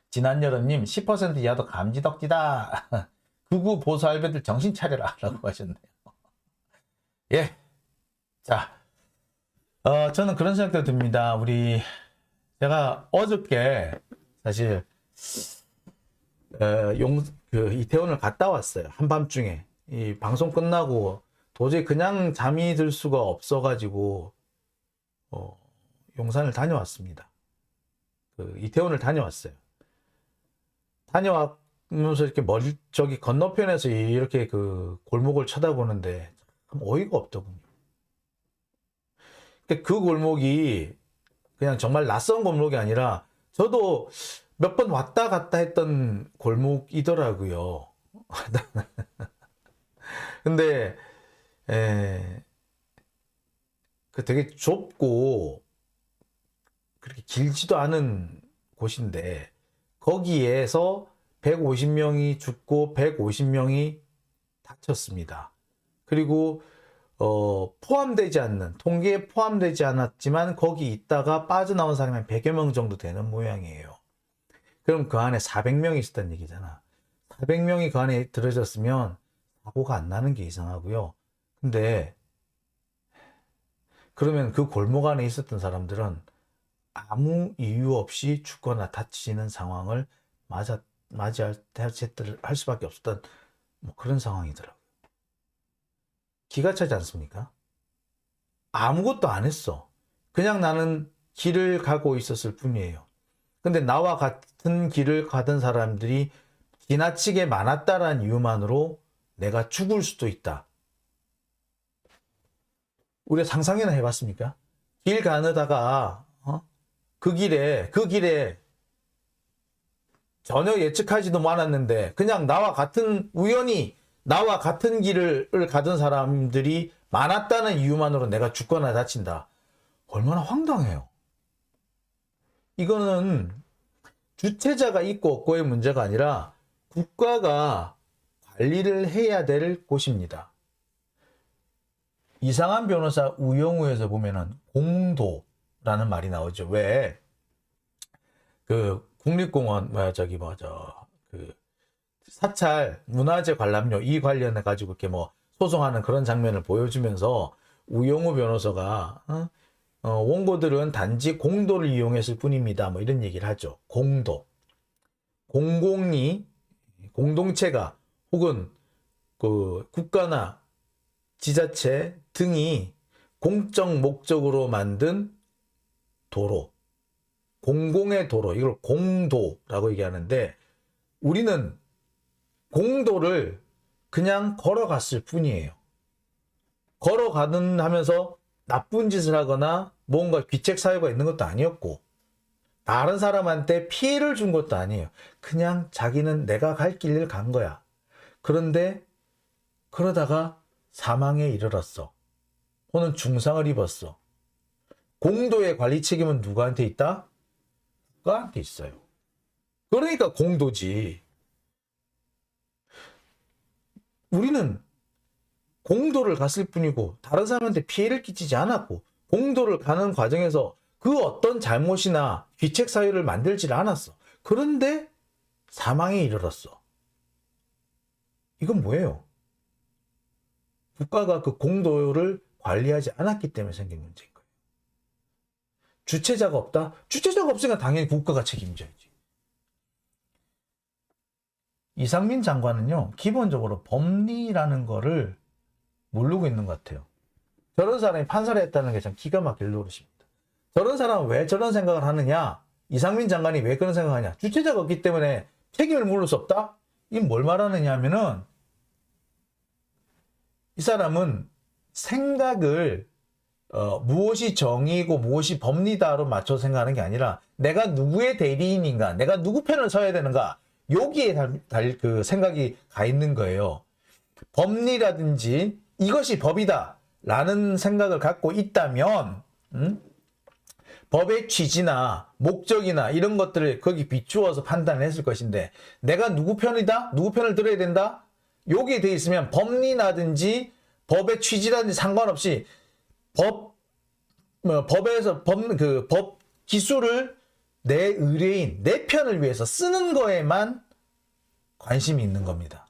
S1: 지난 여름님, 10% 이하도 감지덕지다. 극우 보수 할배들 정신 차려라. 라고 하셨네요. 예. 자. 저는 그런 생각도 듭니다. 제가 어저께 사실, 이태원을 갔다 왔어요. 한밤중에. 이 방송 끝나고 도저히 그냥 잠이 들 수가 없어가지고, 용산을 다녀왔습니다. 이태원을 다녀왔어요. 다녀오면서 이렇게 저기 건너편에서 이렇게 골목을 쳐다보는데 참 어이가 없더군요. 그 골목이 그냥 정말 낯선 골목이 아니라 저도 몇 번 왔다 갔다 했던 골목이더라고요. 근데 되게 좁고 그렇게 길지도 않은 곳인데 거기에서 150명이 죽고 150명이 다쳤습니다. 그리고 포함되지 않는, 통계에 포함되지 않았지만 거기 있다가 빠져나온 사람이 한 100여 명 정도 되는 모양이에요. 그럼 그 안에 400명이 있었다는 얘기잖아. 400명이 그 안에 들어졌으면 사고가 안 나는 게 이상하고요. 근데 그러면 그 골목 안에 있었던 사람들은 아무 이유 없이 죽거나 다치는 상황을 맞이할 수밖에 없었던 그런 상황이더라고요. 기가 차지 않습니까? 아무것도 안 했어. 그냥 나는 길을 가고 있었을 뿐이에요. 근데 나와 같은 길을 가던 사람들이 지나치게 많았다라는 이유만으로 내가 죽을 수도 있다. 우리가 상상이나 해봤습니까? 길 가느다가 그 길에 전혀 예측하지도 않았는데 그냥 우연히 나와 같은 길을 가던 사람들이 많았다는 이유만으로 내가 죽거나 다친다. 얼마나 황당해요. 이거는 주체자가 있고 없고의 문제가 아니라 국가가 관리를 해야 될 곳입니다. 이상한 변호사 우영우에서 보면은 공도라는 말이 나오죠. 왜? 국립공원, 사찰 문화재 관람료 이 관련해 가지고 이렇게 소송하는 그런 장면을 보여주면서 우영우 변호사가 원고들은 단지 공도를 이용했을 뿐입니다. 이런 얘기를 하죠. 공도. 공동체가 혹은 국가나 지자체 등이 공적 목적으로 만든 도로, 공공의 도로, 이걸 공도라고 얘기하는데 우리는 공도를 그냥 걸어갔을 뿐이에요. 걸어가든 하면서 나쁜 짓을 하거나 뭔가 귀책 사유가 있는 것도 아니었고 다른 사람한테 피해를 준 것도 아니에요. 그냥 자기는 내가 갈 길을 간 거야. 그런데 그러다가 사망에 이르렀어. 혹은 중상을 입었어. 공도의 관리 책임은 누구한테 있다? 국가한테 있어요. 그러니까 공도지. 우리는 공도를 갔을 뿐이고 다른 사람한테 피해를 끼치지 않았고 공도를 가는 과정에서 그 어떤 잘못이나 귀책 사유를 만들지 않았어. 그런데 사망에 이르렀어. 이건 뭐예요? 국가가 그 공도를 관리하지 않았기 때문에 생긴 문제인 거예요. 주체자가 없다? 주체자가 없으니까 당연히 국가가 책임져야지. 이상민 장관은요, 기본적으로 법리라는 거를 모르고 있는 것 같아요. 저런 사람이 판사를 했다는 게 참 기가 막힐 노릇입니다. 저런 사람은 왜 저런 생각을 하느냐? 이상민 장관이 왜 그런 생각을 하냐? 주체자가 없기 때문에 책임을 물을 수 없다? 이건 뭘 말하느냐 하면은 이 사람은 생각을 무엇이 정의고 무엇이 법리다로 맞춰 생각하는 게 아니라 내가 누구의 대리인인가, 내가 누구 편을 서야 되는가, 여기에 그 생각이 가 있는 거예요. 법리라든지 이것이 법이다 라는 생각을 갖고 있다면 법의 취지나 목적이나 이런 것들을 거기 비추어서 판단을 했을 것인데 내가 누구 편이다? 누구 편을 들어야 된다? 여기에 돼 있으면 법리나든지 법의 취지라든지 상관없이 법에서 법 기술을 내 의뢰인, 내 편을 위해서 쓰는 거에만 관심이 있는 겁니다.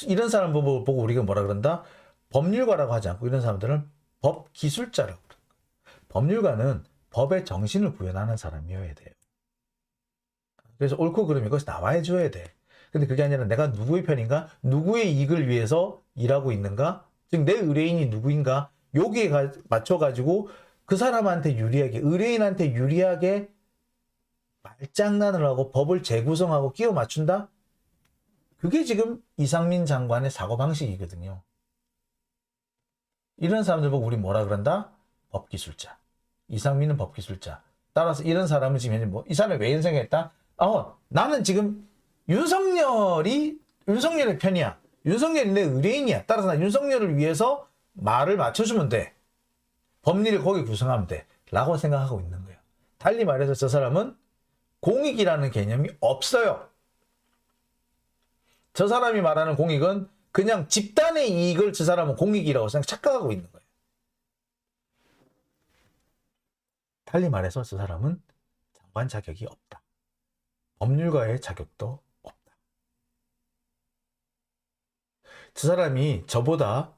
S1: 이런 사람 보고 우리가 뭐라 그런다? 법률가라고 하지 않고 이런 사람들은 법기술자라고 그래요. 법률가는 법의 정신을 구현하는 사람이어야 돼요. 그래서 옳고 그름이 그것이 나와야 줘야 돼. 근데 그게 아니라 내가 누구의 편인가? 누구의 이익을 위해서 일하고 있는가? 즉 내 의뢰인이 누구인가? 여기에 맞춰가지고 그 사람한테 유리하게, 의뢰인한테 유리하게 말장난을 하고 법을 재구성하고 끼워 맞춘다? 그게 지금 이상민 장관의 사고방식이거든요. 이런 사람들 보고 우리 뭐라 그런다? 법기술자. 이상민은 법기술자. 따라서 이런 사람은 지금 현재 이 사람이 왜 인생했다? 나는 지금 윤석열의 편이야. 윤석열이 내 의뢰인이야. 따라서 나 윤석열을 위해서 말을 맞춰주면 돼. 법리를 거기 구성하면 돼. 라고 생각하고 있는 거예요. 달리 말해서 저 사람은 공익이라는 개념이 없어요. 저 사람이 말하는 공익은 그냥 집단의 이익을 저 사람은 공익이라고 착각하고 있는 거예요. 달리 말해서 저 사람은 장관 자격이 없다. 법률가의 자격도 없다. 저 사람이 저보다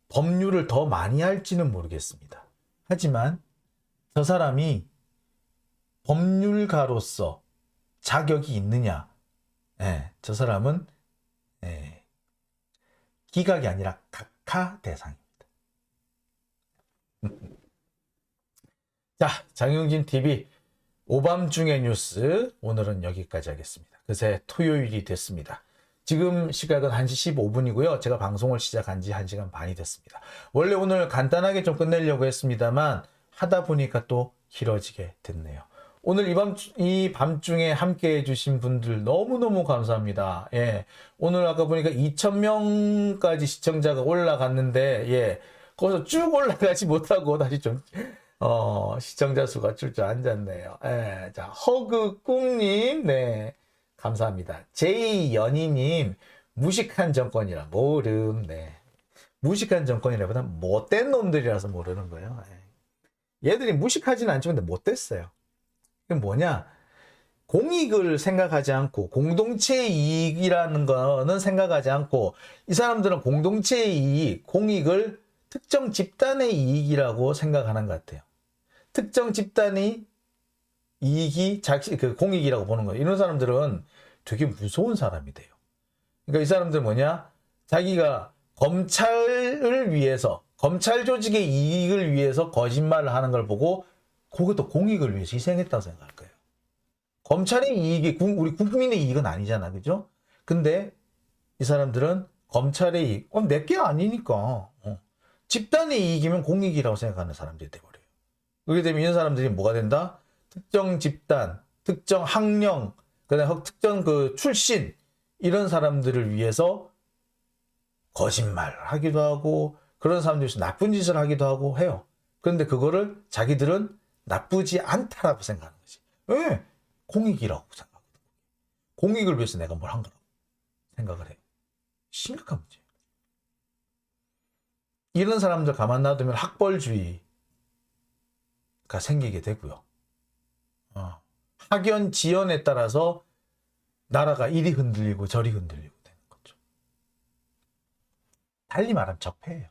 S1: 법률을 더 많이 할지는 모르겠습니다. 하지만 저 사람이 법률가로서 자격이 있느냐? 저 사람은 기각이 아니라 각하 대상입니다. 자, 장영진 TV 오밤중의 뉴스 오늘은 여기까지 하겠습니다. 그새 토요일이 됐습니다. 지금 시각은 1시 15분이고요. 제가 방송을 시작한 지 1시간 반이 됐습니다. 원래 오늘 간단하게 좀 끝내려고 했습니다만 하다 보니까 또 길어지게 됐네요. 오늘 이 밤중에 함께 해주신 분들 너무너무 감사합니다. 오늘 아까 보니까 2,000명까지 시청자가 올라갔는데, 거기서 쭉 올라가지 못하고 다시 좀, 시청자 수가 줄 앉았네요. 자, 허그꿍님, 네. 감사합니다. 제이연희님, 무식한 정권이라 모름, 네. 무식한 정권이라보다 못된 놈들이라서 모르는 거예요. 얘들이 무식하지는 않죠. 근데 못됐어요. 이게 뭐냐? 공익을 생각하지 않고 공동체의 이익이라는 거는 생각하지 않고 이 사람들은 공동체의 이익, 공익을 특정 집단의 이익이라고 생각하는 것 같아요. 특정 집단의 이익이 그 공익이라고 보는 거예요. 이런 사람들은 되게 무서운 사람이 돼요. 그러니까 이 사람들 뭐냐? 자기가 검찰을 위해서, 검찰 조직의 이익을 위해서 거짓말을 하는 걸 보고 그것도 공익을 위해서 희생했다고 생각할 거예요. 검찰의 이익이 우리 국민의 이익은 아니잖아, 그죠? 근데 이 사람들은 검찰의 이익, 내게 아니니까 집단의 이익이면 공익이라고 생각하는 사람들이 돼버려요. 그렇게 되면 이런 사람들이 뭐가 된다? 특정 집단, 특정 학령, 그다음에 특정 출신 이런 사람들을 위해서 거짓말을 하기도 하고 그런 사람들이 나쁜 짓을 하기도 하고 해요. 그런데 그거를 자기들은 나쁘지 않다라고 생각하는 거지. 왜? 공익이라고 생각하거든. 공익을 위해서 내가 뭘 한 거라고 생각을 해요. 심각한 문제예요. 이런 사람들 가만 놔두면 학벌주의가 생기게 되고요. 학연, 지연에 따라서 나라가 이리 흔들리고 저리 흔들리고 되는 거죠. 달리 말하면 적폐예요.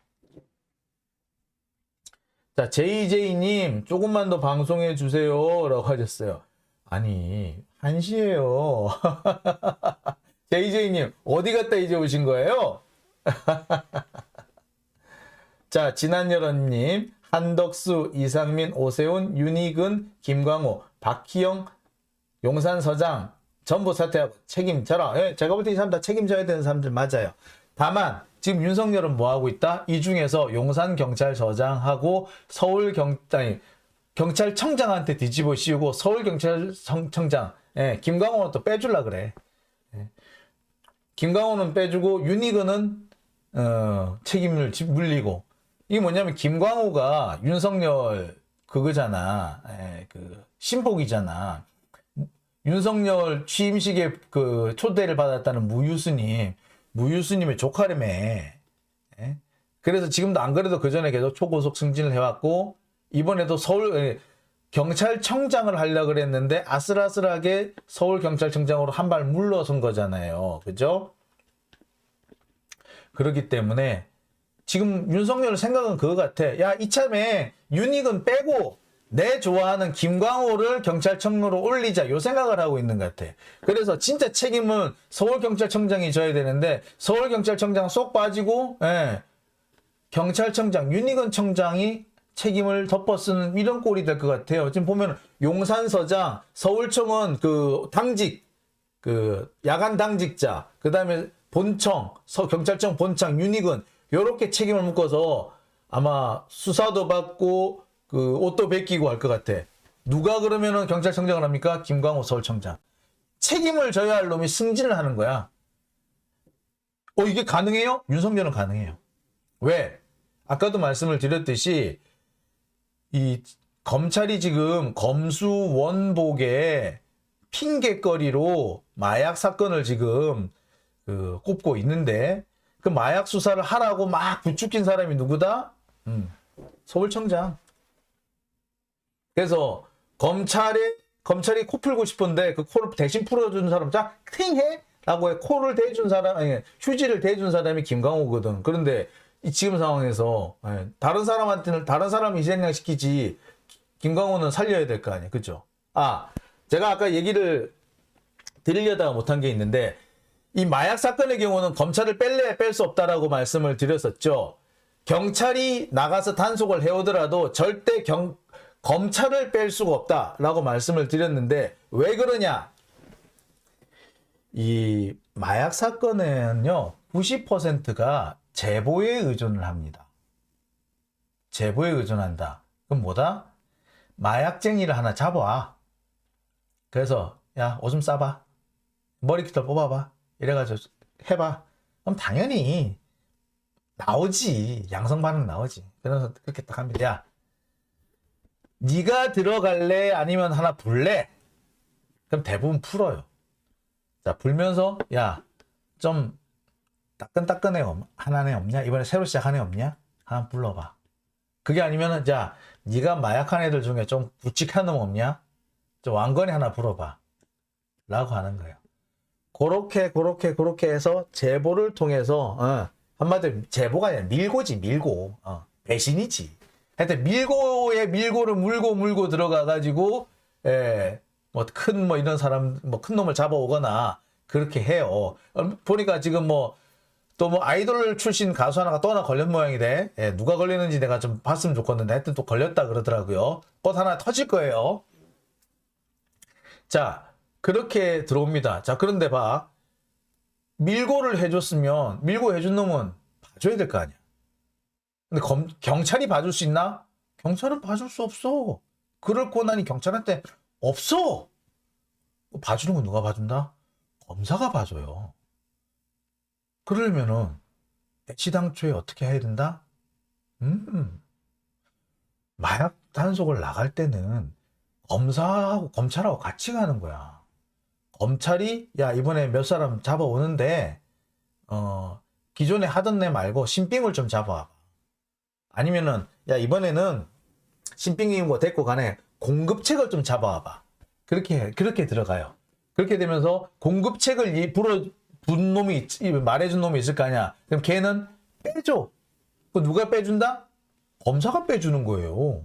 S1: 자, JJ님, 조금만 더 방송해 주세요. 라고 하셨어요. 아니, 1시에요. JJ님, 어디 갔다 이제 오신 거예요? 자, 진한여론님, 한덕수, 이상민, 오세훈, 윤희근, 김광호, 박희영, 용산서장, 전부 사퇴하고 책임져라. 제가 볼 때 이 사람 다 책임져야 되는 사람들 맞아요. 다만, 지금 윤석열은 뭐 하고 있다? 이 중에서 용산경찰서장하고 경찰청장한테 뒤집어 씌우고 서울경찰청장, 김광호는 또 빼줄라 그래. 김광호는 빼주고 윤희근은 책임을 물리고 이게 뭐냐면 김광호가 윤석열 그거잖아. 그 신복이잖아. 윤석열 취임식에 그 초대를 받았다는 무유스님의 조카라며. 그래서 지금도 안 그래도 그 전에 계속 초고속 승진을 해왔고 이번에도 서울 경찰청장을 하려고 그랬는데 아슬아슬하게 서울경찰청장으로 한 발 물러선 거잖아요. 그죠? 그렇기 때문에 지금 윤석열 생각은 그거 같아. 야, 이참에 윤익은 빼고 내 좋아하는 김광호를 경찰청으로 올리자. 요 생각을 하고 있는 것 같아. 그래서 진짜 책임은 서울경찰청장이 져야 되는데 서울경찰청장 쏙 빠지고 경찰청장 윤익은 청장이 책임을 덮어쓰는 이런 꼴이 될 것 같아요. 지금 보면 용산서장, 서울청은 그 당직, 그 야간 당직자, 그 다음에 본청, 경찰청 본청 윤익은 요렇게 책임을 묶어서 아마 수사도 받고 그 옷도 벗기고 할 것 같아. 누가 그러면은 경찰청장을 합니까? 김광호 서울청장. 책임을 져야 할 놈이 승진을 하는 거야. 이게 가능해요? 윤석열은 가능해요. 왜? 아까도 말씀을 드렸듯이 이 검찰이 지금 검수원복의 핑계거리로 마약 사건을 지금 꼽고 있는데 그 마약 수사를 하라고 막 부추긴 사람이 누구다? 서울청장. 그래서 검찰이 코 풀고 싶은데 그 코를 대신 풀어준 사람 자 팅해? 라고 해 코를 대준 사람 아니 휴지를 대준 사람이 김광호거든. 그런데 이 지금 상황에서 다른 사람이 희생양 시키지 김광호는 살려야 될 거 아니에요. 그죠? 제가 아까 얘기를 드리려다가 못한 게 있는데 이 마약 사건의 경우는 검찰을 뺄 수 없다라고 말씀을 드렸었죠. 경찰이 나가서 단속을 해오더라도 절대 검찰을 뺄 수가 없다라고 말씀을 드렸는데 왜 그러냐? 이 마약 사건은요 90%가 제보에 의존을 합니다. 제보에 의존한다. 그럼 뭐다? 마약쟁이를 하나 잡아와. 그래서 야 오줌 싸봐. 머리깃털 뽑아봐. 이래가지고 해봐. 그럼 당연히 나오지. 양성 반응 나오지. 그래서 그렇게 딱 합니다. 야 네가 들어갈래? 아니면 하나 불래? 그럼 대부분 풀어요. 자 불면서 야 좀 따끈따끈해 하나네 없냐? 이번에 새로 시작한 애 없냐? 하나 불러봐. 그게 아니면은 자 네가 마약한 애들 중에 좀 굵직한 놈 없냐? 좀 왕건이 하나 불어봐. 라고 하는 거예요. 그렇게 해서 제보를 통해서 한마디로 제보가 아니라 밀고지 밀고 배신이지. 하여튼 밀고를 물고 들어가가지고 뭐 큰 뭐 이런 사람 뭐 큰 놈을 잡아오거나 그렇게 해요. 보니까 지금 또 아이돌 출신 가수 하나가 또 하나 걸린 모양이래. 누가 걸리는지 내가 좀 봤으면 좋겠는데 하여튼 또 걸렸다 그러더라고요. 곧 하나 터질 거예요. 자 그렇게 들어옵니다. 자 그런데 봐. 밀고를 해줬으면 밀고 해준 놈은 봐줘야 될 거 아니야. 근데 경찰이 봐줄 수 있나? 경찰은 봐줄 수 없어. 그럴 권한이 경찰한테 없어. 봐주는 건 누가 봐준다? 검사가 봐줘요. 그러려면은 애시당초에 어떻게 해야 된다? 마약 단속을 나갈 때는 검사하고 검찰하고 같이 가는 거야. 검찰이 야 이번에 몇 사람 잡아오는데 기존에 하던 애 말고 신빙을 좀 잡아와. 아니면은 야 이번에는 신빙인 거 데리고 가네 공급책을 좀 잡아와봐. 그렇게 들어가요. 그렇게 되면서 공급책을 분 놈이 말해준 놈이 있을 거 아니야. 그럼 걔는 빼줘. 누가 빼준다? 검사가 빼주는 거예요.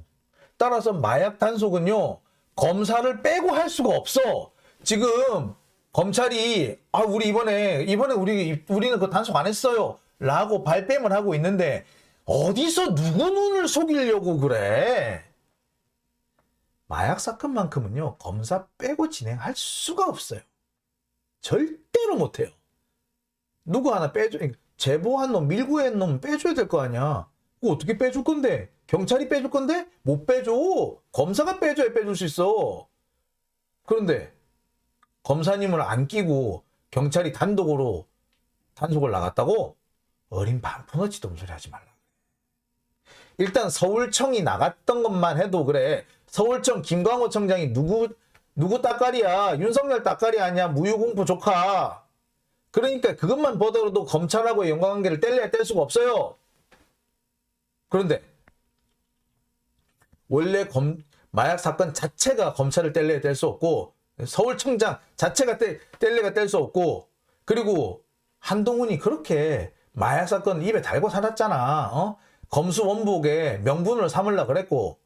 S1: 따라서 마약 단속은요 검사를 빼고 할 수가 없어. 지금 검찰이 우리 이번에 우리는 그 단속 안 했어요 라고 발뺌을 하고 있는데 어디서 누구 눈을 속이려고 그래? 마약 사건만큼은요 검사 빼고 진행할 수가 없어요. 절대로 못해요. 누구 하나 빼줘. 제보한 놈 밀고한 놈 빼줘야 될 거 아니야. 그거 어떻게 빼줄 건데? 경찰이 빼줄 건데? 못 빼줘. 검사가 빼줘야 빼줄 수 있어. 그런데 검사님을 안 끼고 경찰이 단독으로 단속을 나갔다고? 어린 반푼어치 놈소리 하지 말라. 일단 서울청이 나갔던 것만 해도 그래. 서울청 김광호 청장이 누구 따까리야? 윤석열 따까리 아니야? 무유공포 조카. 그러니까 그것만 보더라도 검찰하고의 연관관계를 뗄래야 뗄 수가 없어요. 그런데 원래 마약 사건 자체가 검찰을 뗄래야 뗄 수 없고 서울청장 자체가 뗄래야 뗄 수 없고 그리고 한동훈이 그렇게 마약 사건 입에 달고 살았잖아. 검수원복에 명분으로 삼으려고 그랬고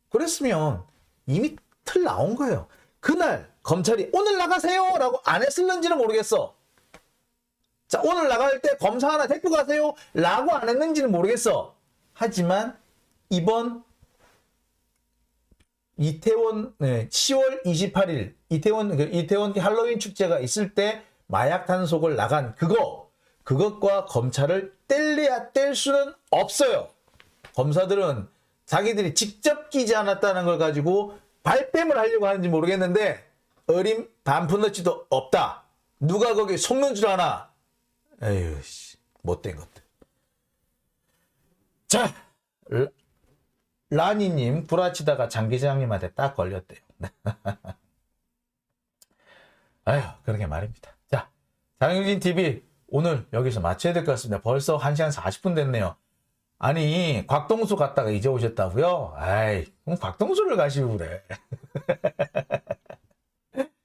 S1: 그랬으면 이미 틀 나온 거예요. 그날 검찰이 오늘 나가세요 라고 안 했을는지는 모르겠어. 자, 오늘 나갈 때 검사 하나 데리고 가세요 라고 안 했는지는 모르겠어. 하지만 이번 이태원 10월 28일 이태원 할로윈 축제가 있을 때 마약 단속을 나간 그것과 검찰을 뗄래야 뗄 수는 없어요. 검사들은 자기들이 직접 끼지 않았다는 걸 가지고 발뺌을 하려고 하는지 모르겠는데 어림 반푼어치도 없다. 누가 거기 속는 줄 아나? 에휴, 못된 것들. 자, 라니님 구라치다가 장기자님한테 딱 걸렸대요. 아휴, 그러게 말입니다. 자, 장윤진 TV 오늘 여기서 마쳐야 될 것 같습니다. 벌써 1시간 40분 됐네요. 아니, 곽동수 갔다가 이제 오셨다고요? 아이, 그럼 곽동수를 가시고 그래.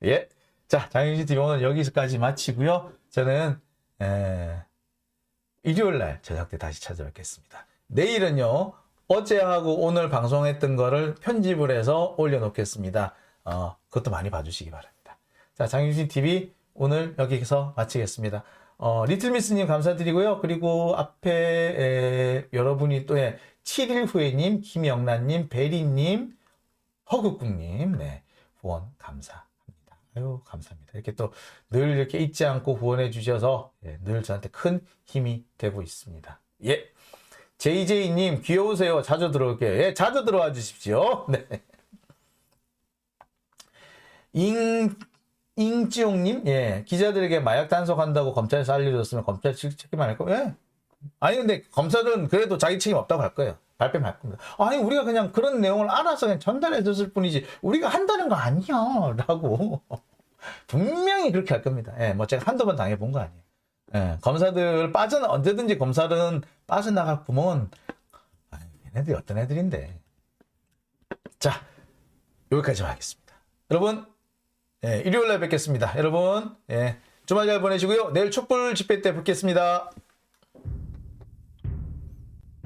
S1: 예. 자, 장윤진 TV 오늘 여기서까지 마치고요. 저는 일요일날 저녁 때 다시 찾아뵙겠습니다. 내일은요. 어제하고 오늘 방송했던 거를 편집을 해서 올려놓겠습니다. 그것도 많이 봐주시기 바랍니다. 자, 장윤진 TV 오늘 여기서 마치겠습니다. 리틀미스님 감사드리고요. 그리고 앞에 여러분이 또 7일 후에님, 김영란님, 베리님, 허극국님 후원 감사합니다. 아유 감사합니다. 이렇게 또 늘 이렇게 잊지 않고 후원해 주셔서 늘 저한테 큰 힘이 되고 있습니다. 예. JJ님 귀여우세요. 자주 들어올게요. 예, 자주 들어와 주십시오. 네. 잉지용님, 예, 기자들에게 마약 단속한다고 검찰에서 알려줬으면 검찰 책임 안 할 거예요. 예. 아니 근데 검사들은 그래도 자기 책임 없다고 할 거예요. 발뺌할 겁니다. 아니 우리가 그냥 그런 내용을 알아서 그냥 전달해 줬을 뿐이지 우리가 한다는 거 아니야라고 분명히 그렇게 할 겁니다. 예, 뭐 제가 한두 번 당해본 거 아니에요. 예, 검사들 언제든지 검사들은 빠져나갈 구멍은 얘네들이 어떤 애들인데. 자, 여기까지 하겠습니다. 여러분, 일요일날 뵙겠습니다. 여러분, 주말 잘 보내시고요. 내일 촛불 집회 때 뵙겠습니다.